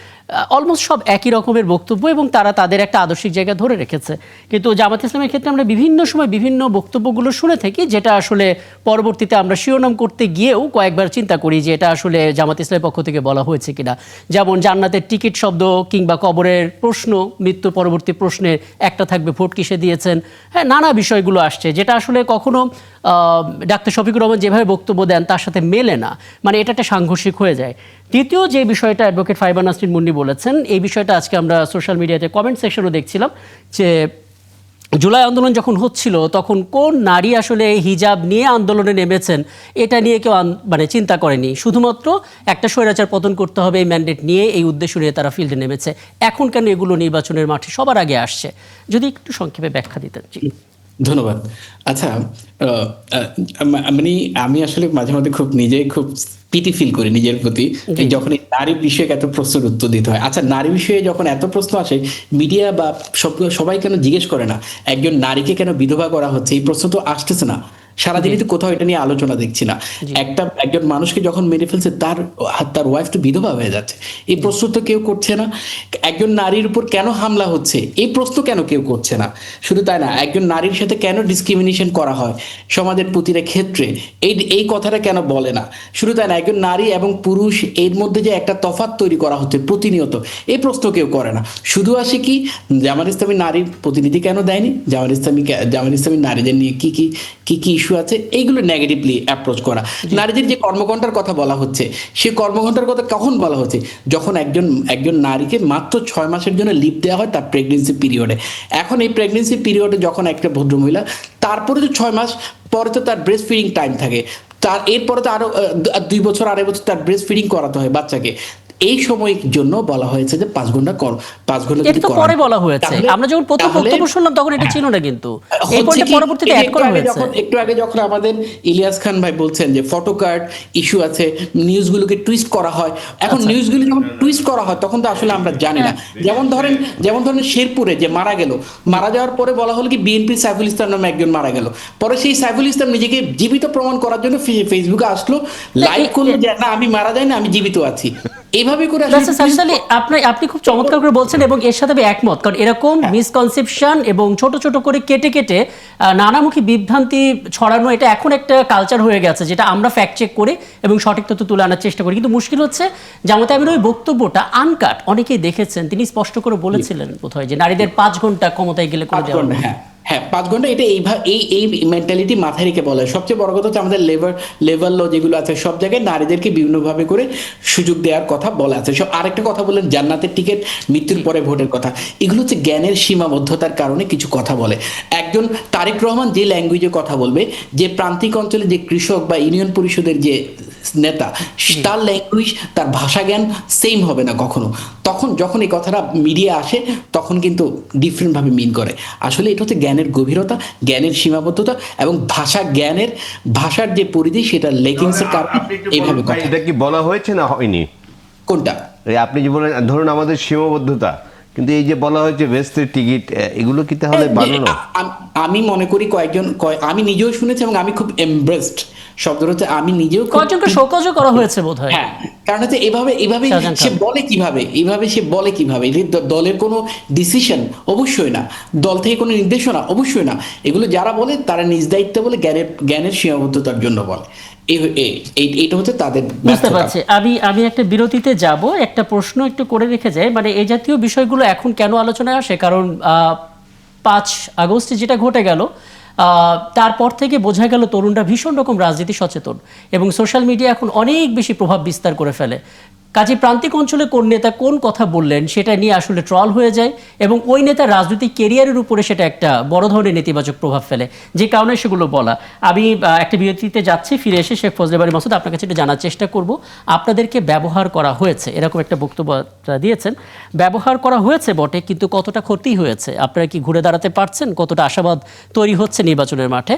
অলমোস্ট সব একই রকমের বক্তব্য এবং তারা তাদের একটা আদর্শিক জায়গা ধরে রেখেছে। কিন্তু জামাত ইসলামের ক্ষেত্রে আমরা বিভিন্ন সময় বিভিন্ন বক্তব্যগুলো শুনে থাকি, যেটা আসলে পরবর্তীতে আমরা শিরোনাম করতে গিয়েও কয়েকবার চিন্তা করি যে এটা আসলে জামাত ইসলামের পক্ষ থেকে বলা হয়েছে কিনা। যেমন জান্নাতের টিকিট শব্দ কিংবা কবরের প্রশ্ন, মৃত্যুর পরবর্তী প্রশ্নে একটা থাকবে ভোট কিসে দিয়েছেন, হ্যাঁ নানা বিষয়গুলো আসছে, যেটা আসলে কখনো ডাক্তার শফিকুর রহমান যেভাবে বক্তব্য দেন তার সাথে মেলে না, মানে এটা একটা সাংঘর্ষিক হয়ে যায়। দ্বিতীয় যে বিষয়টা অ্যাডভোকেট ফাইবার নাসরিন মুন্নি বলেছেন, এই বিষয়টা আজকে আমরা সোশ্যাল মিডিয়াতে কমেন্ট সেকশনও দেখছিলাম যে জুলাই আন্দোলন যখন হচ্ছিল তখন কোন নারী আসলে হিজাব নিয়ে আন্দোলনে নেমেছেন এটা নিয়ে কেউ মানে চিন্তা করেনি। শুধুমাত্র একটা স্বৈরাচার পতন করতে হবে এই ম্যান্ডেট নিয়ে, এই উদ্দেশ্য নিয়ে তারা ফিল্ডে নেমেছে। এখন কেন এগুলো নির্বাচনের মাঠে সবার আগে আসছে, যদি একটু সংক্ষেপে ব্যাখ্যা দিতেন। ধন্যবাদ। আচ্ছা, মানে আমি আসলে মাঝে মাঝে নিজেই খুব পিটি ফিল করি নিজের প্রতি, যখন এই নারী বিষয়ে এত প্রশ্নের উত্তর দিতে হয়। আচ্ছা, নারী বিষয়ে যখন এত প্রশ্ন আসে, মিডিয়া বা সবাই কেন জিজ্ঞেস করে না একজন নারীকে কেন বিধবা করা হচ্ছে? এই প্রশ্ন তো আসতেছে না। সারাদিনই তো কোথাও এটা নিয়ে আলোচনা দেখছি না। একজন মানুষকে যখন মেরে ফেলছে তার ওয়াইফ তো বিধবা হয়ে যাচ্ছে, এই প্রশ্ন তো কেউ করছে না। একজন নারীর উপর কেন হামলা হচ্ছে এই প্রশ্ন কেন কেউ করছে না। শুধু তাই না, একজন নারীর সাথে কেন ডিসক্রিমিনেশন করা হয় সমাজের প্রতিটা ক্ষেত্রে, এই কথাটা কেন বলে না। শুধু তাই না, একজন নারী এবং পুরুষ এর মধ্যে যে একটা তফাৎ তৈরি করা হচ্ছে প্রতিনিয়ত, এই প্রশ্ন কেউ করে না। শুধু আসে কি জামাত ইসলামী নারীর প্রতিনিধি কেন দেয়নি, জামাত ইসলামী নারীদের নিয়ে কি কি কি কি ইস্যু আছে, এইগুলো নেগেটিভলি অ্যাপ্রোচ করা। নারীদের যে কর্মঘণ্টার কথা বলা হচ্ছে, সে কর্মঘণ্টার কথা কখন বলা হচ্ছে? যখন একজন নারীকে মাত্র 6 মাসের জন্য লিভ দেওয়া হয় তার প্রেগনেন্সি পিরিয়ডে। এখন এই প্রেগনেন্সি পিরিয়ডে যখন একটা ভদ্রমহিলা, তারপরে তো 6 মাস পরে তো তার ব্রেস্ট ফিডিং টাইম থাকে, তার এরপরে তো আরো 2 বছর 2.5 বছর তার ব্রেস্ট ফিডিং করাতে হয় বাচ্চাকে। এই সময়ের জন্য বলা হয়েছে যে 5 ঘন্টা 5 ঘন্টা এটা তো পরে বলা হয়েছে। আমরা যখন প্রথম বক্তব্য শুনলাম তখন এটা ছিল না, কিন্তু এই পয়েন্টে পরবর্তীতে অ্যাড করা হয়েছে। একটু আগে যখন আমাদের ইলিয়াস খান ভাই বলছেন যে ফটো কার্ড ইস্যু আছে, নিউজগুলোকে টুইস্ট করা হয়। এখন নিউজগুলো যখন টুইস্ট করা হয় তখন তো আসলে আমরা জানি না। যেমন ধরেন শেরপুরে যে মারা যাওয়ার পরে বলা হলো কি বিএনপি সাইফুল ইসলাম নামে একজন মারা গেল। পরে সেই সাইফুল ইসলাম নিজেকে জীবিত প্রমাণ করার জন্য ফেসবুকে আসলো, লাইভ করলো যে না আমি মারা যাইনি, আমি জীবিত আছি। এইভাবে করে আপনি খুব চমৎকার করে বলছেন এবং এর সাথে আমি একমত। কারণ এরকম মিসকনসেপশন এবং ছোট ছোট করে কেটে নানামুখী বিভ্রান্তি ছড়ানো, এটা এখন একটা কালচার হয়ে গেছে, যেটা আমরা ফ্যাক্ট চেক করে এবং সঠিক তথ্য তুলে আনার চেষ্টা করি। কিন্তু মুশকিল হচ্ছে জামাতে আমির ওই বক্তব্যটা আনকাট, অনেকেই দেখেছেন, তিনি স্পষ্ট করে বলেছিলেন বোধহয় যে নারীদের 5 ঘন্টা ক্ষমতায় গেলে করে দেওয়া। হ্যাঁ 5 ঘন্টা, এটা এই মেন্টালিটি মাথায় রেখে বলে। সবচেয়ে বড় কথা হচ্ছে আমাদের লেবার ল যেগুলো আছে সব জায়গায় নারীদেরকে বিভিন্নভাবে করে সুযোগ দেওয়ার কথা বলা আছে। আরেকটা কথা বললেন জান্নাতের টিকিট, মৃত্যুর পরে ভোটের কথা, এগুলো হচ্ছে জ্ঞানের সীমাবদ্ধতার কারণে কিছু কথা বলে। একজন তারেক রহমান যে ল্যাঙ্গুয়েজে কথা বলবে, যে প্রান্তিক অঞ্চলে যে কৃষক বা ইউনিয়ন পরিষদের যে নেতা, তার ল্যাঙ্গুয়েজ, তার ভাষা জ্ঞান সেম হবে না কখনো। তখন যখন এই কথাটা মিডিয়া আসে তখন কিন্তু ডিফারেন্ট ভাবে মিন করে। আসলে এটা হচ্ছে জ্ঞানের গভীরতা, জ্ঞানের সীমাবদ্ধতা এবং ভাষার যে পরিধি, সেটা লেকিংস এর কারণে এইভাবে কথা। এটা কি বলা হয়েছে না হয়নি? কোনটা? আপনি যে বলেন ধরুন আমাদের সীমাবদ্ধতা, কিন্তু এই যে বলা হয়েছে ভেস্টের টিকিট, এগুলো কি তাহলে বানানো? আমি মনে করি আমি নিজেও শুনেছি এবং আমি খুব এমব্রেসড শব্দটা হচ্ছে, আমি নিজেও কয়েকজনকে শোকজও করা হয়েছে বোধহয়। হ্যাঁ, কারণ হচ্ছে এভাবে সে বলে কিভাবে দলের কোনো ডিসিশন অবশ্যই না, দল থেকে কোনো নির্দেশনা অবশ্যই না। এগুলো যারা বলে তারা নিজ দায়িত্ব বলে, জ্ঞানের সীমাবদ্ধতার জন্য বলে। এইটা হচ্ছে তাদের। বুঝতে পারছি। আমি একটা বিরতিতে যাব, একটা প্রশ্ন একটু করে রেখে যাই, মানে এই জাতীয় বিষয়গুলো এখন কেন আলোচনায় আসে? কারণ 5 আগস্টে যেটা ঘটে গেল, তারপর থেকে বোঝা গেল তরুণরা ভীষণ রকম রাজনীতি সচেতন এবং সোশ্যাল মিডিয়া এখন অনেক বেশি প্রভাব বিস্তার করে ফেলে। কাজে প্রান্তিক অঞ্চলে কোন নেতা কোন কথা বললেন সেটা নিয়ে আসলে ট্রল হয়ে যায় এবং ওই নেতার রাজনৈতিক কেরিয়ারের উপরে সেটা একটা বড় ধরনের নেতিবাচক প্রভাব ফেলে, যে কারণে সেগুলো বলা। আমি একটা বিরতিতে যাচ্ছি, ফিরে এসে শেখ ফজলে বাড়ি মাসুদ আপনার কাছে এটা জানার চেষ্টা করব, আপনাদেরকে ব্যবহার করা হয়েছে, এরকম একটা বক্তব্য দিয়েছেন। ব্যবহার করা হয়েছে বটে, কিন্তু কতটা ক্ষতি হয়েছে আপনারা কি ঘুরে দাঁড়াতে পারছেন? কতটা আশাবাদ তৈরি হচ্ছে নির্বাচনের মাঠে?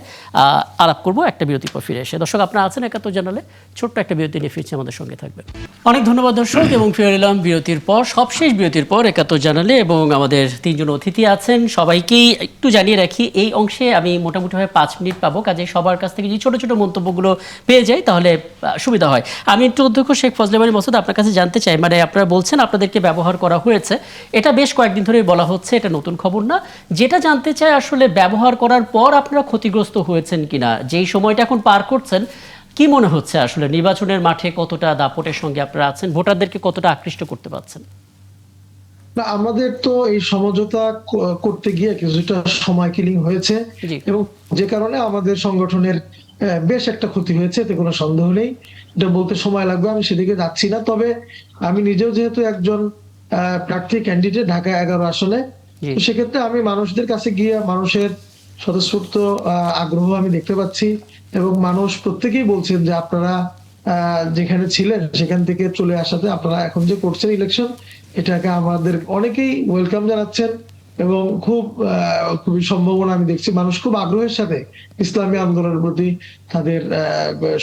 আলাপ করব একটা বিরতির পর ফিরে এসে। দর্শক, আপনারা আছেন 71 জানালে, ছোট্ট একটা বিরতি নিয়ে ফিরছি, আমাদের সঙ্গে থাকবেন। অনেক ধন্যবাদ ধন্যবাদ দর্শক, এবং ফিরে এলাম বিরতির পর, সবশেষ বিরতির পর ৭১ জানালে, এবং আমাদের তিনজন অতিথি আছেন। সবাইকেই একটু জানিয়ে রাখি, এই অংশে আমি মোটামুটিভাবে 5 মিনিট পাবো, কাজে সবার কাছ থেকে যদি ছোট ছোট মন্তব্যগুলো পেয়ে যাই তাহলে সুবিধা হয়। আমি একটু অধ্যক্ষ শেখ ফজলে বারী মসুদ আপনার কাছে জানতে চাই, মানে আপনারা বলছেন আপনাদেরকে ব্যবহার করা হয়েছে, এটা বেশ কয়েকদিন ধরেই বলা হচ্ছে, এটা নতুন খবর না। যেটা জানতে চাই আসলে ব্যবহার করার পর আপনারা ক্ষতিগ্রস্ত হয়েছেন কিনা, যেই সময়টা এখন পার করছেন, কি মনে হচ্ছে আসলে নির্বাচনের মাঠে কতটা দাপটের সঙ্গে আপনারা আছেন, ভোটারদেরকে কতটা আকৃষ্ট করতে পারছেন? না, আমাদের তো এই সমঝোতা করতে গিয়ে কিছুটা সময় কিলিং হয়েছে, জি। এবং যে কারণে আমাদের সংগঠনের বেশ একটা ক্ষতি হয়েছে, এতে কোনো সন্দেহ নেই। এটা বলতে সময় লাগবে, আমি সেদিকে যাচ্ছি না। তবে আমি নিজেও যেহেতু একজন প্রার্থী ক্যান্ডিডেট ঢাকা 11 আসনে, জি। তো সেক্ষেত্রে আমি মানুষদের কাছে গিয়ে মানুষের স্বতঃস্ফূর্ত আগ্রহ আমি দেখতে পাচ্ছি, এবং মানুষ প্রত্যেকেই বলছেন যে আপনারা যেখানে ছিলেন সেখান থেকে চলে আসাতে, আপনারা এখন যে করছেন ইলেকশন, এটাকে আমাদের অনেকেই ওয়েলকাম জানাচ্ছেন, এবং খুবই সম্ভাবনা আমি দেখছি মানুষ খুব আগ্রহের সাথে ইসলামী আন্দোলনের প্রতি তাদের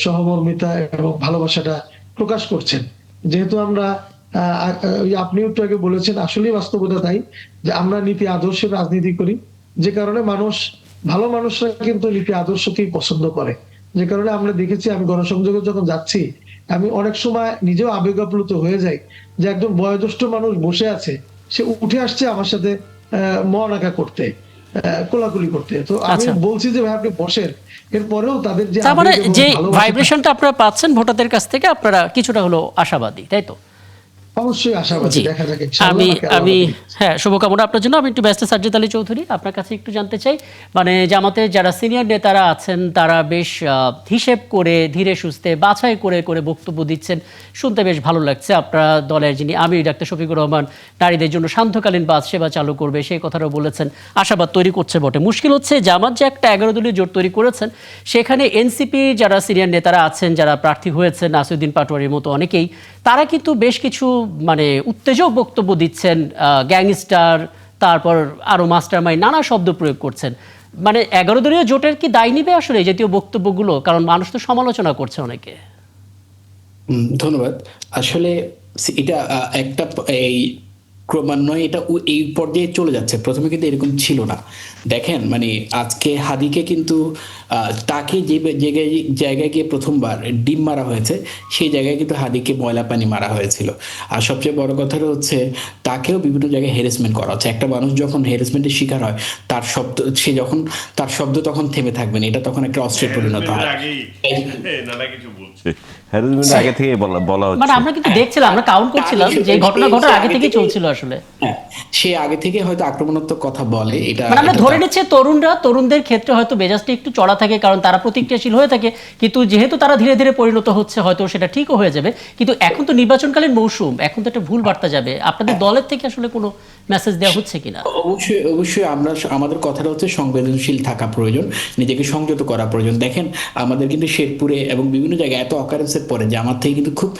সহমর্মিতা এবং ভালোবাসাটা প্রকাশ করছেন। যেহেতু আমরা আপনি একটু আগে বলেছেন, আসলেই বাস্তবতা তাই যে আমরা নীতি আদর্শের রাজনীতি করি, যে কারণে ভালো মানুষরা কিন্তু নীতি আদর্শকেই পছন্দ করে। যে কারণে আমরা দেখেছি, আমি গণসংযোগে যখন যাচ্ছি, আমি অনেক সময় নিজেও আবেগাপ্লুত হয়ে যাই যে একজন বয়োজ্যেষ্ঠ মানুষ বসে আছে, সে উঠে আসছে আমার সাথে মন আঁকা করতে, কোলাকুলি করতে। তো আমি আচ্ছা। বলছি যে ভাই আপনি বসেন, এরপরেও তাদের যে তার মানে আবেগ এবং যে ভালোবাসাটা, ভাইব্রেশনটা আপনারা পাচ্ছেন ভোটারদের কাছ থেকে, আপনারা কিছুটা হলো আশাবাদী, তাই তো? অবশ্যই আশাবাদী। জি। দেখা যাক ইনশাআল্লাহ। আমি বাকি আল্লাহ আমি হাফেজ। হ্যাঁ, শুভকামনা আপনার জন্য। আমি একটু ব্যস্ত সাজ্জাদ আলী চৌধুরী, আপনার কাছে একটু জানতে চাই, মানে জামাতের যারা সিনিয়র নেতারা আছেন তারা বেশ হিসেব করে, ধীরে সুস্থে, বাছাই করে করে বক্তব্য দিচ্ছেন, শুনতে বেশ ভালো লাগছে। আপনারা দলের যিনি আমির ডাক্তার শফিকুর রহমান নারীদের জন্য সান্ধ্যকালীন বাস সেবা চালু করবে, সেই কথাটাও বলেছেন, আশাবাদ তৈরি করছে বটে। মুশকিল হচ্ছে জামাত যে একটা 11 দলীয় জোট তৈরি করেছেন, সেখানে এনসিপি যারা সিনিয়র নেতারা আছেন, যারা প্রার্থী হয়েছেন, নাসিরউদ্দিন পাটোয়ারির মতো অনেকেই, তারা কিন্তু বেশ কিছু মানে উত্তেজক বক্তব্য দিচ্ছেন, গ্যাংস্টার, তারপর আরো মাস্টারমাইন্ড, নানা শব্দ প্রয়োগ করছেন। মানে 11 দলীয় জোটের কি দায় নিবে আসলে এই জাতীয় বক্তব্যগুলো? কারণ মানুষ তো সমালোচনা করছে অনেকে। ধন্যবাদ। আসলে এটা একটা এই ক্রমান্বয়ে এটা এই পর্যায়ে চলে যাচ্ছে। প্রথমে কিন্তু এরকম ছিল না। দেখেন, মানে আজকে হাদিকে কিন্তু তাকে যে জায়গায় গিয়ে প্রথমবার ডিম মারা হয়েছে, সেই জায়গায় কিন্তু হাদিকে ময়লা পানি মারা হয়েছিল। আর সবচেয়ে বড় কথা হচ্ছে, তাকেও বিভিন্ন জায়গায় হ্যারাসমেন্ট করা হচ্ছে। একটা মানুষ যখন হ্যারাসমেন্টের শিকার হয়, তার শব্দ তখন থেমে থাকবে না, এটা তখন একটা অস্ত্রে পরিণত হয়। নানা কিছু বলছে, হ্যারাসমেন্ট আগে থেকে বলা মানে হচ্ছে। আমরা কিন্তু দেখছিলাম, আমরা কাউন্ট করছিলাম যে ঘটনা ঘটার আগে থেকেই চলছিল আসলে। হ্যাঁ, সে আগে থেকে হয়তো আক্রমণাত্মক কথা বলে, এটা মানে আমরা ধরে নিচ্ছি তরুণদের ক্ষেত্রে হয়তো মেজাজটা একটু চড়া থাকে, কারণ তারা প্রতিক্রিয়াশীল হয়ে থাকে, কিন্তু যেহেতু তারা ধীরে ধীরে পরিণত হচ্ছে, হয়তো সেটা ঠিকও হয়ে যাবে। কিন্তু এখন তো নির্বাচনকালীন মৌসুম, এখন তো একটা ভুল বার্তা যাবে। আপনাদের দলের থেকে আসলে কোনো মেসেজ দেওয়া হচ্ছে কিনা? অবশ্যই আমাদের কথাটা হচ্ছে সংবেদনশীল থাকা প্রয়োজন, নিজেকে সংযত করা প্রয়োজন। দেখেন, আমাদের কিন্তু শেরপুরে এবং বিভিন্ন জায়গায় এত অকারেন্সের পরে যে আমার থেকে কিন্তু খুব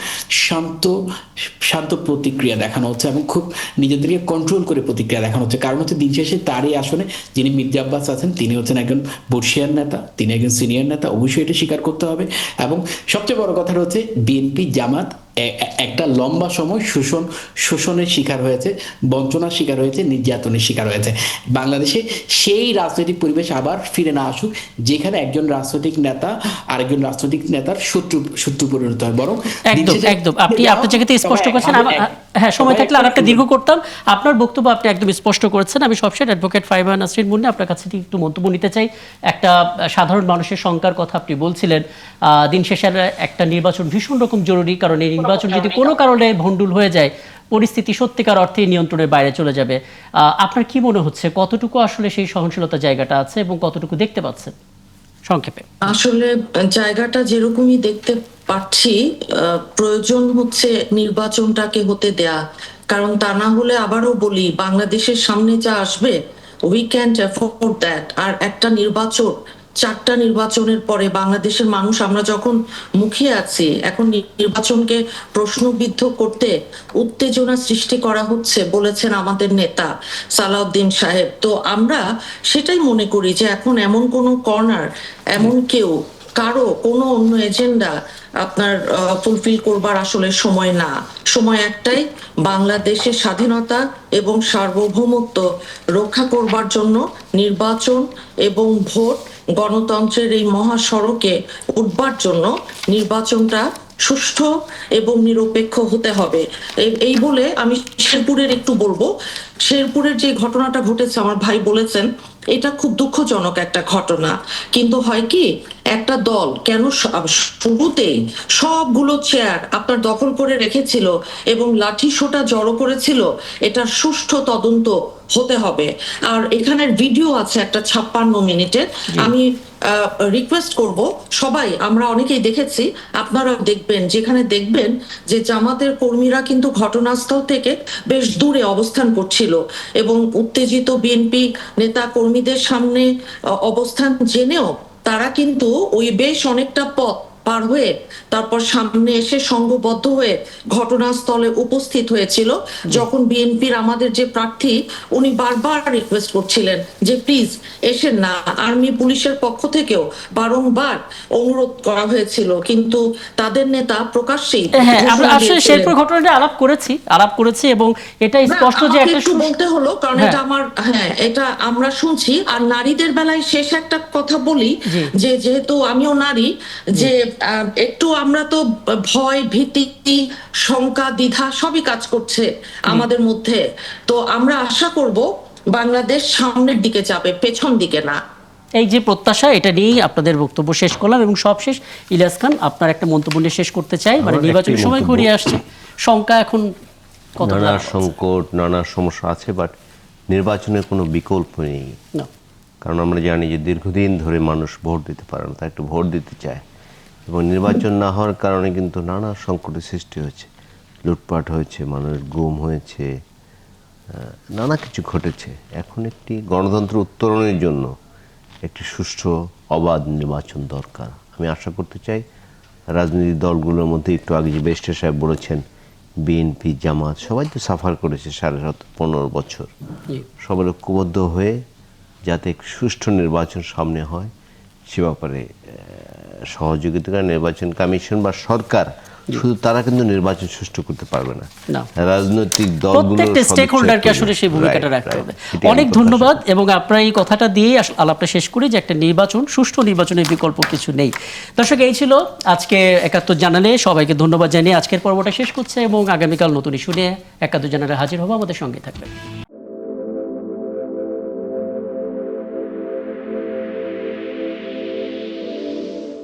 শান্ত প্রতিক্রিয়া দেখানো হচ্ছে, এবং খুব নিজেদেরকে কন্ট্রোল করে প্রতিক্রিয়া দেখানো হচ্ছে। কারণ হচ্ছে দিন শেষে তারই আসনে যিনি মির্জা আব্বাস আছেন, তিনি হচ্ছেন একজন বর্ষিয়ান নেতা, তিনি একজন সিনিয়র নেতা, অবশ্যই এটা স্বীকার করতে হবে। এবং সবচেয়ে বড় কথা হচ্ছে, বিএনপি জামাত একটা লম্বা সময় শোষণের শিকার হয়েছে, বঞ্চনার শিকার হয়েছে, নির্যাতনের শিকার হয়েছে। বাংলাদেশে সেই রাজনৈতিক পরিবেশ আবার ফিরে না আসুক, যেখানে একজন রাজনৈতিক নেতা আরেকজন রাজনৈতিক নেতার শত্রু পরিণত হয়। বরং একদম আপনি আপনার জায়গাতে স্পষ্ট করেছেন। হ্যাঁ, সময় থাকলে আর একটা দীর্ঘ করতাম। আপনার বক্তব্য আপনি একদম স্পষ্ট করেছেন। আমি সবশেষ অ্যাডভোকেট ফাইবা নাসরিন মুন্নি আপনার কাছে একটু মন্তব্য নিতে চাই। একটা সাধারণ মানুষের শঙ্কার কথা আপনি বলছিলেন, দিন শেষে একটা নির্বাচন ভীষণ রকম জরুরি, কারণ এই নির্বাচন যদি কোনো কারণে ভণ্ডুল হয়ে যায়, পরিস্থিতি সত্যিকার অর্থে নিয়ন্ত্রণের বাইরে চলে যাবে। আপনার কি মনে হচ্ছে কতটুকু আসলে সেই সহনশীলতা জায়গাটা আছে এবং কতটুকু দেখতে পাচ্ছেন সংক্ষেপে? আসলে জায়গাটা যেরকমই দেখতে পাচ্ছি, প্রয়োজন হচ্ছে নির্বাচনটাকে হতে দেয়া, কারণ তা না হলে আবারও বলি, বাংলাদেশের সামনে যা আসবে, উই ক্যান্ট অ্যাফোর্ড দ্যাট। আর একটা নির্বাচন, 4টা নির্বাচনের পরে বাংলাদেশের মানুষ আমরা যখন মুখিয়ে আছি, এখন নির্বাচনকে প্রশ্নবিদ্ধ করতে উত্তেজনা সৃষ্টি করা হচ্ছে বলেছেন আমাদের নেতা সালাউদ্দিন সাহেব। তো আমরা সেটাই মনে করি যে এখন এমন কোনো কর্নার, এমন কেউ কারো কোনো অন্য এজেন্ডা আপনার ফুলফিল করবার আসলে সময় না। সময় একটাই, বাংলাদেশের স্বাধীনতা এবং সার্বভৌমত্ব রক্ষা করবার জন্য নির্বাচন এবং ভোট, গণতন্ত্রের এই মহাসড়কে উঠবার জন্য নির্বাচনটা সুষ্ঠু এবং নিরপেক্ষ হতে হবে। এই বলে আমি শেরপুরের একটু বলবো। শেরপুরের যে ঘটনাটা ঘটেছে, আমার ভাই বলেছেন এটা খুব দুঃখজনক একটা ঘটনা, কিন্তু হয় কি, একটা দল কেন শুরুতেই সবগুলো চেয়ার আপনার দখল করে রেখেছিল এবং লাঠি সোটা জড়ো করেছিল, এটার সুষ্ঠু তদন্ত হতে হবে। আর এখানের ভিডিও আছে একটা 56 মিনিটের, আমি রিকোয়েস্ট করব সবাই, আমরা অনেকেই দেখেছি, আপনারাও দেখবেন, যেখানে দেখবেন যে জামাতের কর্মীরা কিন্তু ঘটনাস্থল থেকে বেশ দূরে অবস্থান করছিল এবং উত্তেজিত বিএনপি নেতা কর্মীদের সামনে অবস্থান জেনেও তারা কিন্তু ওই বেশ অনেকটা পথ পার হয়ে তারপর সামনে এসে সংঘবদ্ধ হয়ে ঘটনাস্থলে উপস্থিত হয়েছিল। যখন বিএনপির আমাদের যে প্রার্থী, উনি বারবার রিকোয়েস্ট করছিলেন যে প্লিজ এসেন না, আর্মি পুলিশের পক্ষ থেকেও বারংবার অনুরোধ করা হয়েছিল, কিন্তু তাদের নেতা প্রকাশ্যেই হ্যাঁ, আমরা আসলে শেরপুর ঘটনাটা আলাপ করেছি এবং এটা স্পষ্ট যে একটা একটু বলতে হলো, কারণ হ্যাঁ। এটা আমার, হ্যাঁ এটা আমরা শুনছি। আর নারীদের বেলায় শেষ একটা কথা বলি, যে যেহেতু আমিও নারী, যে একটু আমরা তো ভয়, ভীতি, শঙ্কা, দ্বিধা সবই কাজ করছে আমাদের মধ্যে। তো আমরা আশা করব বাংলাদেশ সামনের দিকে যাবে, পেছন দিকে না। এই যে প্রত্যাশা, এটা নিয়েই আপনাদের বক্তব্য শেষ করলাম। এবং সবশেষ ইলিয়াস খান, আপনার একটা মন্তব্য নিয়ে শেষ করতে চাই। মানে আমার নির্বাচনের একটাই সময় মন্তব্য। ঘনিয়ে আসছে, শঙ্কা এখন কত নানা সংকট, নানা সমস্যা আছে, বাট নির্বাচনের কোনো বিকল্প নেই। না। কারণ আমরা জানি যে দীর্ঘদিন ধরে মানুষ ভোট দিতে পারে না, তারা একটু ভোট দিতে চায়, এবং নির্বাচন না হওয়ার কারণে কিন্তু নানা সংকটের সৃষ্টি হয়েছে, লুটপাট হয়েছে, মানুষ গুম হয়েছে, নানা কিছু ঘটেছে। এখন একটি গণতন্ত্র উত্তরণের জন্য একটি সুষ্ঠু অবাধ নির্বাচন দরকার। আমি আশা করতে চাই রাজনৈতিক দলগুলোর মধ্যে, একটু আগে যে বেস্টার সাহেব বলেছেন, বিএনপি, জামাত সবাই তো সাফার করেছে 15 বছর, সবাই ঐক্যবদ্ধ হয়ে যাতে সুষ্ঠু নির্বাচন সামনে হয় সে ব্যাপারে সহযোগিতা করে। নির্বাচন কমিশন বা সরকার শুধু তারা কিন্তু নির্বাচন সুষ্ঠু করতে পারবে না, না। রাজনৈতিক দলগুলো প্রত্যেকটা স্টেক হোল্ডারকে আসলে সেই ভূমিকাটা রাখতে হবে। অনেক ধন্যবাদ। এবং আপনার এই কথাটা দিয়েই আলাপটা শেষ করি যে একটা নির্বাচন, সুষ্ঠু নির্বাচনের বিকল্প কিছু নেই। দর্শক, এই ছিল আজকে ৭১ জানালে। সবাইকে ধন্যবাদ জানিয়ে আজকের পর্বটা শেষ করছে এবং আগামীকাল নতুন ইস্যু নিয়ে ৭১ জানালে হাজির হবো। আমাদের সঙ্গে থাকবেন।